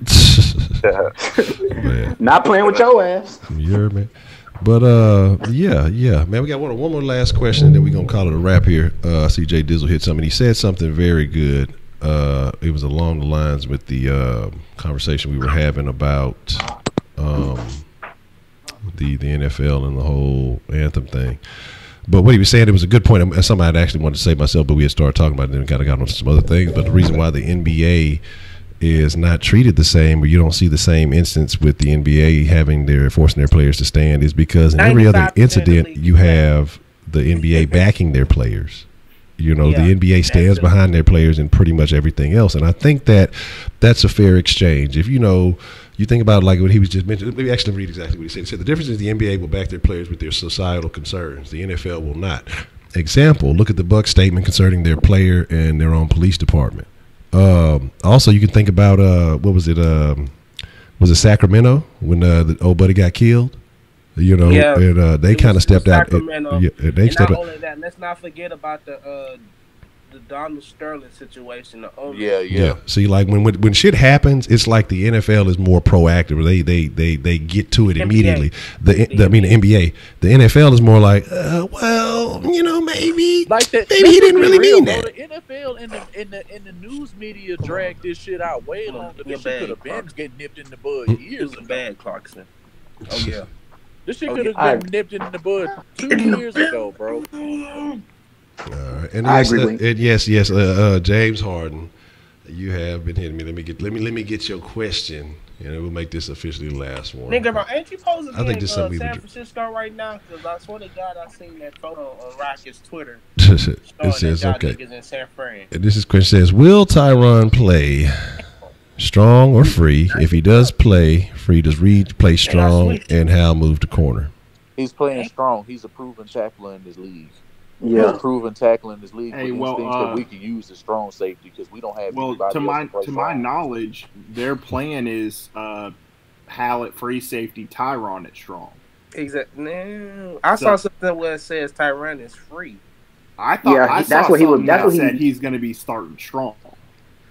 Not playing with your ass. You heard me. But man, we got one more last question, and then we're gonna call it a wrap here. CJ Dizzle hit something. He said something very good. It was along the lines with the conversation we were having about the NFL and the whole anthem thing. But what he was saying, it was a good point. Something I'd actually wanted to say myself, but we had started talking about it and then kind of got on some other things. But the reason why the NBA is not treated the same, or you don't see the same instance with the NBA forcing their players to stand, is because in every other incident you have the NBA backing their players. The NBA stands behind their players in pretty much everything else, and I think that's a fair exchange. If you think about like what he was just mentioning. Let me actually read exactly what he said. He said the difference is the NBA will back their players with their societal concerns. The NFL will not. Example: look at the Bucs statement concerning their player and their own police department. Also, you can think about what was it? Was it Sacramento when the old buddy got killed? And they kind of stepped out. They stepped out. Only that, let's not forget about the Donald Sterling situation. Yeah. See, like when shit happens, it's like the NFL is more proactive. They get to it immediately. The NBA, the NFL is more like, maybe like that. Maybe he didn't really mean that. The NFL and the news media dragged this shit out way longer. This shit could have been getting nipped in the bud years ago. Bad, Clarkson. Oh yeah. This shit could have been nipped in the bud 2 years ago, bro. And yes, James Harden, you have been hitting me. Let me get your question, and we'll make this officially the last one. Nigga, bro, ain't you supposed to be in San Francisco right now? Because I swear to God, I seen that photo on Rocket's Twitter. It says okay. In San Fran. And this question says, will Tyronn play strong or free? If he does play free, does Reed play strong and Hal move to corner? He's playing strong. He's a proven tackler in this league. Yeah, proven tackling in this league. Things that we can use as strong safety because we don't have. Well, to my knowledge, their plan is Hal at free safety, Tyronn at strong. Exactly. No, I saw something where it says Tyronn is free. I thought that's what he said. He's going to be starting strong.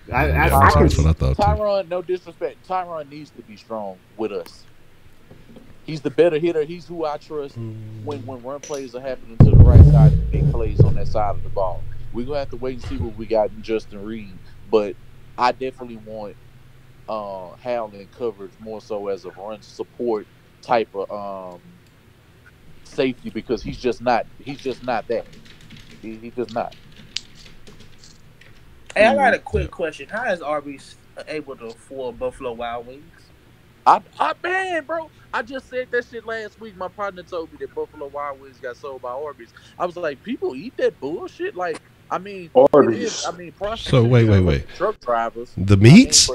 That's what I thought too. Tyron, no disrespect, Tyron needs to be strong with us. He's the better hitter. He's who I trust when run plays are happening to the right side and big plays on that side of the ball. We're going to have to wait and see what we got in Justin Reed. But I definitely want Hal in coverage more so as a run support type of safety because he's just not that. He's just not. Hey, I got a quick question. How is Arby's able to afford Buffalo Wild Wings? Man, bro, I just said that shit last week. My partner told me that Buffalo Wild Wings got sold by Arby's. I was like, people eat that bullshit? Like, I mean, Arby's. So wait. Truck drivers. The meats?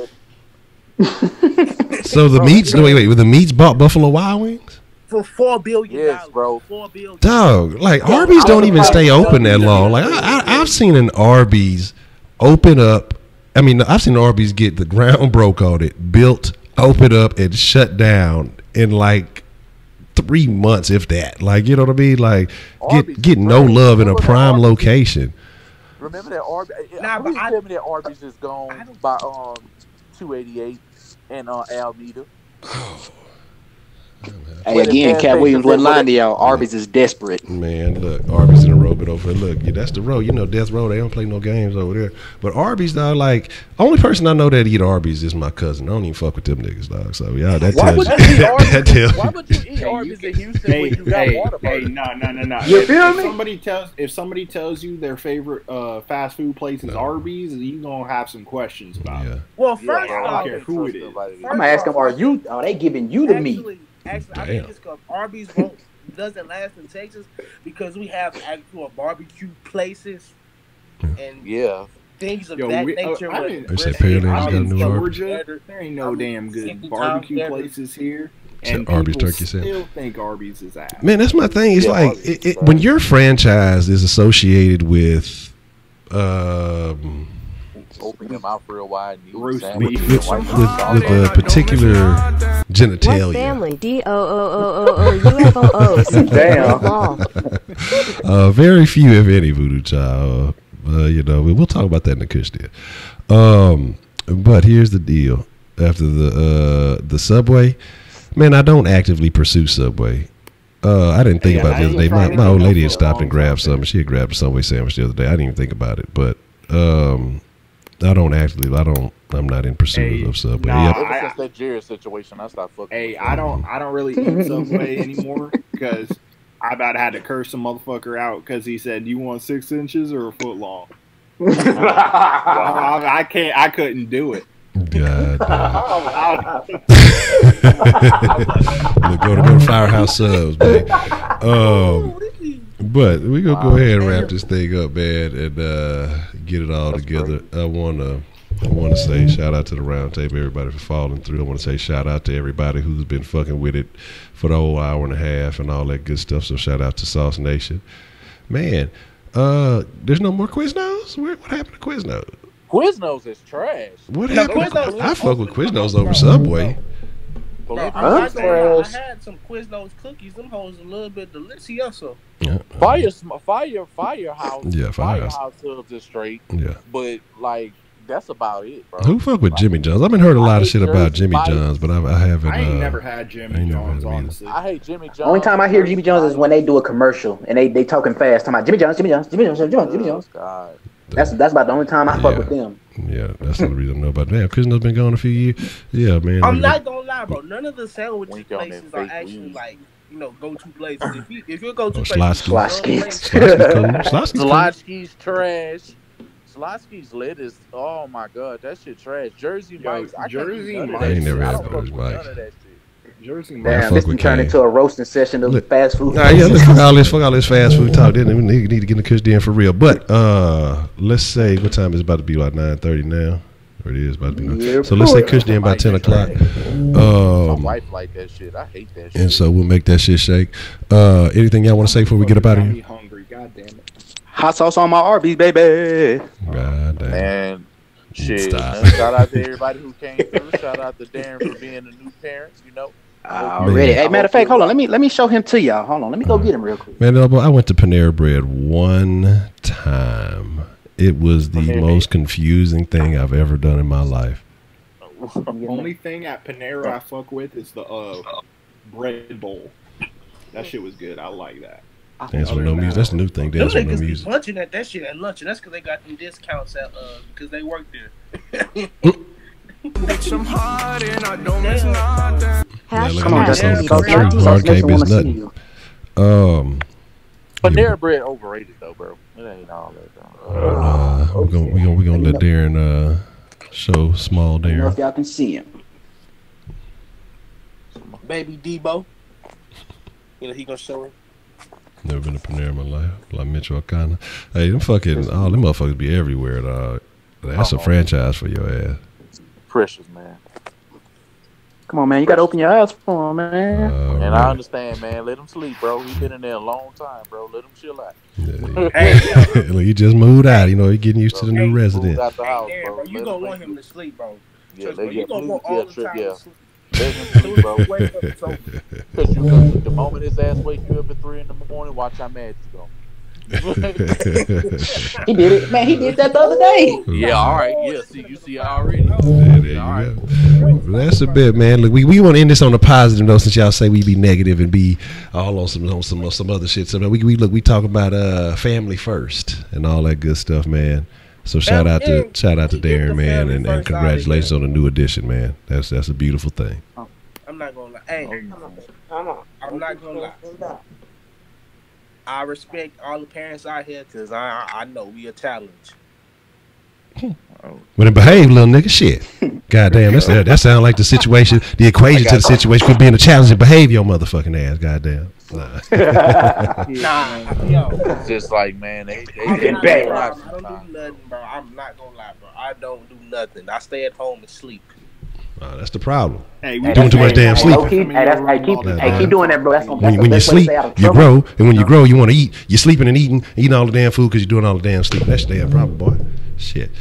So the meats? No, wait. The meats bought Buffalo Wild Wings? For $4 billion. Yes, bro. $4 billion. Dog, like Arby's don't even stay open that long. Like I've seen an Arby's open up. I mean, I've seen Arby's get the ground broke on it, built, open up, and shut down in like 3 months, if that. Like, you know what I mean? Like, get no love in a prime location. Remember that Arby's? Please tell me that Arby's is gone by 288 and Alameda. Hey, again, Cat Williams wasn't lying to y'all. Arby's is desperate. Man, look, Arby's in a row, but over. Look, that's the road. You know, Death Row, they don't play no games over there. But Arby's, dog, like, only person I know that eat Arby's is my cousin. I don't even fuck with them niggas, dog. So, yeah, that tells you. Why would you eat Arby's in Houston when you got Whataburger? No. You feel me? If somebody tells you their favorite fast food place is Arby's, you gonna have some questions about it. Well, first I don't care who it is. I'm gonna ask them, are they giving you the meat? Actually, I think it's because Arby's doesn't last in Texas because we have actual barbecue places and things of that nature. Georgia, there ain't no damn good barbecue places here. And Arby's people turkey still think Arby's is ass. Man, that's my thing. It's like when your franchise is associated with open your mouth real wide and with a particular genitalia. What family? DOOOOOUFOO. Damn. Very few, if any, voodoo child. You know, we'll talk about that in the Kush deal. But here's the deal. After the Subway, man, I don't actively pursue Subway. I didn't think about it the other day. My old lady had stopped and grabbed something. She had grabbed a Subway sandwich the other day. I didn't even think about it, but I'm not in pursuit of Subway. Ever since that Jared situation, I stopped fucking. Hey, I don't really eat Subway anymore because I about had to curse some motherfucker out because he said, "You want 6 inches or a foot long?" I couldn't do it. God. Go to Firehouse Subs, man. But we're gonna go ahead and wrap this thing up, man, and get it all together. I wanna say shout out to the round table, everybody for following through. I wanna say shout out to everybody who's been fucking with it for the whole hour and a half and all that good stuff. So shout out to Sauce Nation. Man, there's no more Quiznos? What happened to Quiznos? Quiznos is trash. What happened? I fuck with Quiznos over Subway. I had some Quiznos cookies. Them hoes a little bit delicioso. Yeah. Firehouse. Yeah, Firehouse Subs is straight. Yeah. But like that's about it, bro. Who fuck with Jimmy John's? I've been heard a lot of shit about Jimmy John's, but I haven't. I ain't never had Jimmy John's, honestly. I hate Jimmy John's. Only time I hear Jimmy John's is when they do a commercial and they talking fast, talking about Jimmy John's. God. That's about the only time I fuck with them. Yeah, that's the only reason I know about that. Quiznos been gone a few years. Yeah, man. I'm not gonna lie, bro. None of the sandwich places are actually like, go-to places. If you go to Slotsky's trash. Slotsky's lettuce. Oh my god, that shit trash. Jersey Mike's. I ain't never had Jersey Mike's. Damn, this turned into a roasting session of fast food. Let's fuck all this fast food talk. Then we need to get in the Kush Den for real. But let's say what time is about to be, like 9:30 now. Or it is about to be 9. Yeah, so let's say Kush Den by 10 o'clock. My wife like that shit. I hate that shit. And so we'll make that shit shake. Anything y'all want to say before we get up out of here? Hungry, God damn it. Hot sauce on my Arby's, baby. God damn. Man. Shit. Shout out to everybody who came through. Shout out to Darren for being a new parent, Already. Hey, matter of fact, hold on. Let me show him to y'all. Hold on. Let me go get him real quick. Man, I went to Panera Bread one time It was the most confusing thing I've ever done in my life. Only thing at Panera I fuck with is the bread bowl. That shit was good. I like that. Dance with no music. That's a new thing. Dance with no music. Niggas be munching at that shit at lunch, and that's because they got them discounts at because they work there. Bitch, I'm hard and I don't miss nothing. Come on, Justin. Hard can't miss nothing. Panera bread overrated though, bro. It ain't all that though. We're gonna let Darren show small I don't know Darren. if y'all can see him. Baby Debo. You know he gonna show him. Never been to Panera in my life. Like Mitchell kinda. Hey, them fucking all them motherfuckers be everywhere, dog. That's a franchise for your ass. Precious, man. Come on, man. You got to open your eyes for him, man. And I understand, man. Let him sleep, bro. He been in there a long time, bro. Let him chill out. Yeah, look, he just moved out. You know, he getting used to the new resident. Out the house, Hey, bro. you gonna want him to sleep, bro. Yeah, you gonna want all the time to sleep. Let him sleep, bro. Because you know, the moment his ass wake you up at 3 in the morning, watch how mad you go. He did it, man. He did that the other day. Yeah, all right. Yeah, you see already. Yeah, there you go. That's a bit, man. Look, we want to end this on a positive note since y'all say we be negative and be all on some other shit. So we talk about family first and all that good stuff, man. So shout out to Darren, man, and congratulations on the new addition, man. That's a beautiful thing. I'm not gonna lie. Hey, I'm not gonna lie. I respect all the parents out here because I know we a challenge. Well, then behave, little nigga. Shit. Goddamn, that sound like the situation, the equation to the situation could be in a challenge and behave your motherfucking ass. Goddamn. Nah, yo. It's just like, man, they I don't do nothing, bro. I'm not gonna lie, bro. I don't do nothing. I stay at home and sleep. That's the problem. Hey, we doing too much damn sleep. Keep doing that, bro. That's when you sleep, you grow, and when you grow, you want to eat. You're sleeping and eating all the damn food because you're doing all the damn sleep. That's the damn problem, boy. Shit.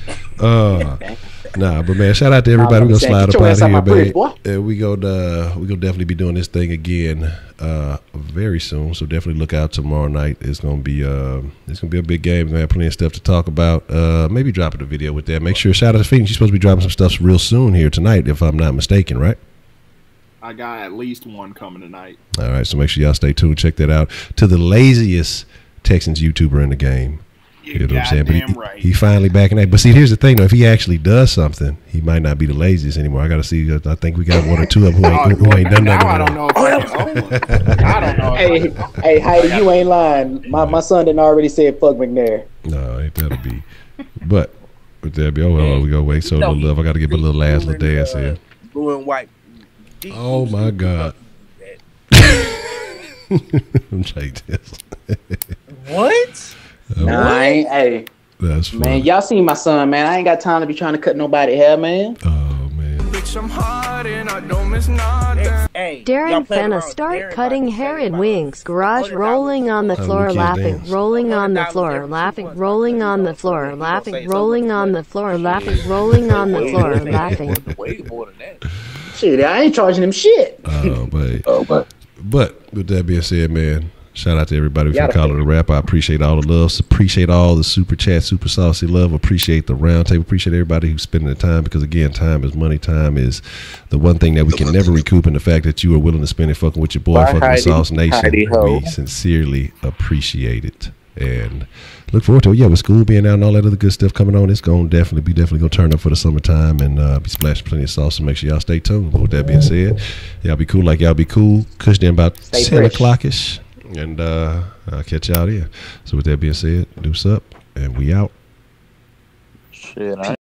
Nah, but man, shout out to everybody. We're gonna slide up out of here, man. And we gonna definitely be doing this thing again very soon. So definitely look out tomorrow night. It's gonna be a big game. We have plenty of stuff to talk about. Maybe dropping a video with that. Make sure shout out to Phoenix. You're supposed to be dropping some stuff real soon here tonight, if I'm not mistaken, right? I got at least one coming tonight. All right, so make sure y'all stay tuned. Check that out. To the laziest Texans YouTuber in the game. You know what I'm saying? But he finally back in that. But see, here's the thing, though. If he actually does something, he might not be the laziest anymore. I got to see. I think we got one or two of them who ain't done nothing. I don't know. I don't know. Hey, Heidi, you ain't lying. My son didn't already say fuck McNair. No, ain't that'll be. But that'll be. Oh, we go wait. So no love. I got to give a little last little dance here. Blue and white. Oh my God. I'm like this. What? Nah, I ain't. Hey, that's funny. Man, y'all seen my son, man. I ain't got time to be trying to cut nobody hair, man. Oh man. Darren finna start cutting hair in Wings Garage, rolling on the floor, laughing, rolling on the floor, laughing, rolling on the floor, laughing, rolling on the floor, laughing, rolling on the floor, laughing. Way more than that. Shit, I ain't charging him shit. But with that being said, man, shout out to everybody. We can call it a wrap. I appreciate all the love. Appreciate all the super chat, super saucy love. Appreciate the round table. Appreciate everybody who's spending the time because, again, time is money. Time is the one thing that we can never recoup. And the fact that you are willing to spend it fucking with your boy, fucking with Sauce Nation, we sincerely appreciate it. And look forward to it. Yeah, with school being out and all that other good stuff coming on, it's going to definitely going to turn up for the summertime and be splashing plenty of sauce. So make sure y'all stay tuned. But with that being said, y'all be cool like y'all be cool. Cush then about 10 o'clock-ish. And I'll catch y'all there. So with that being said, deuce up, and we out. Shit,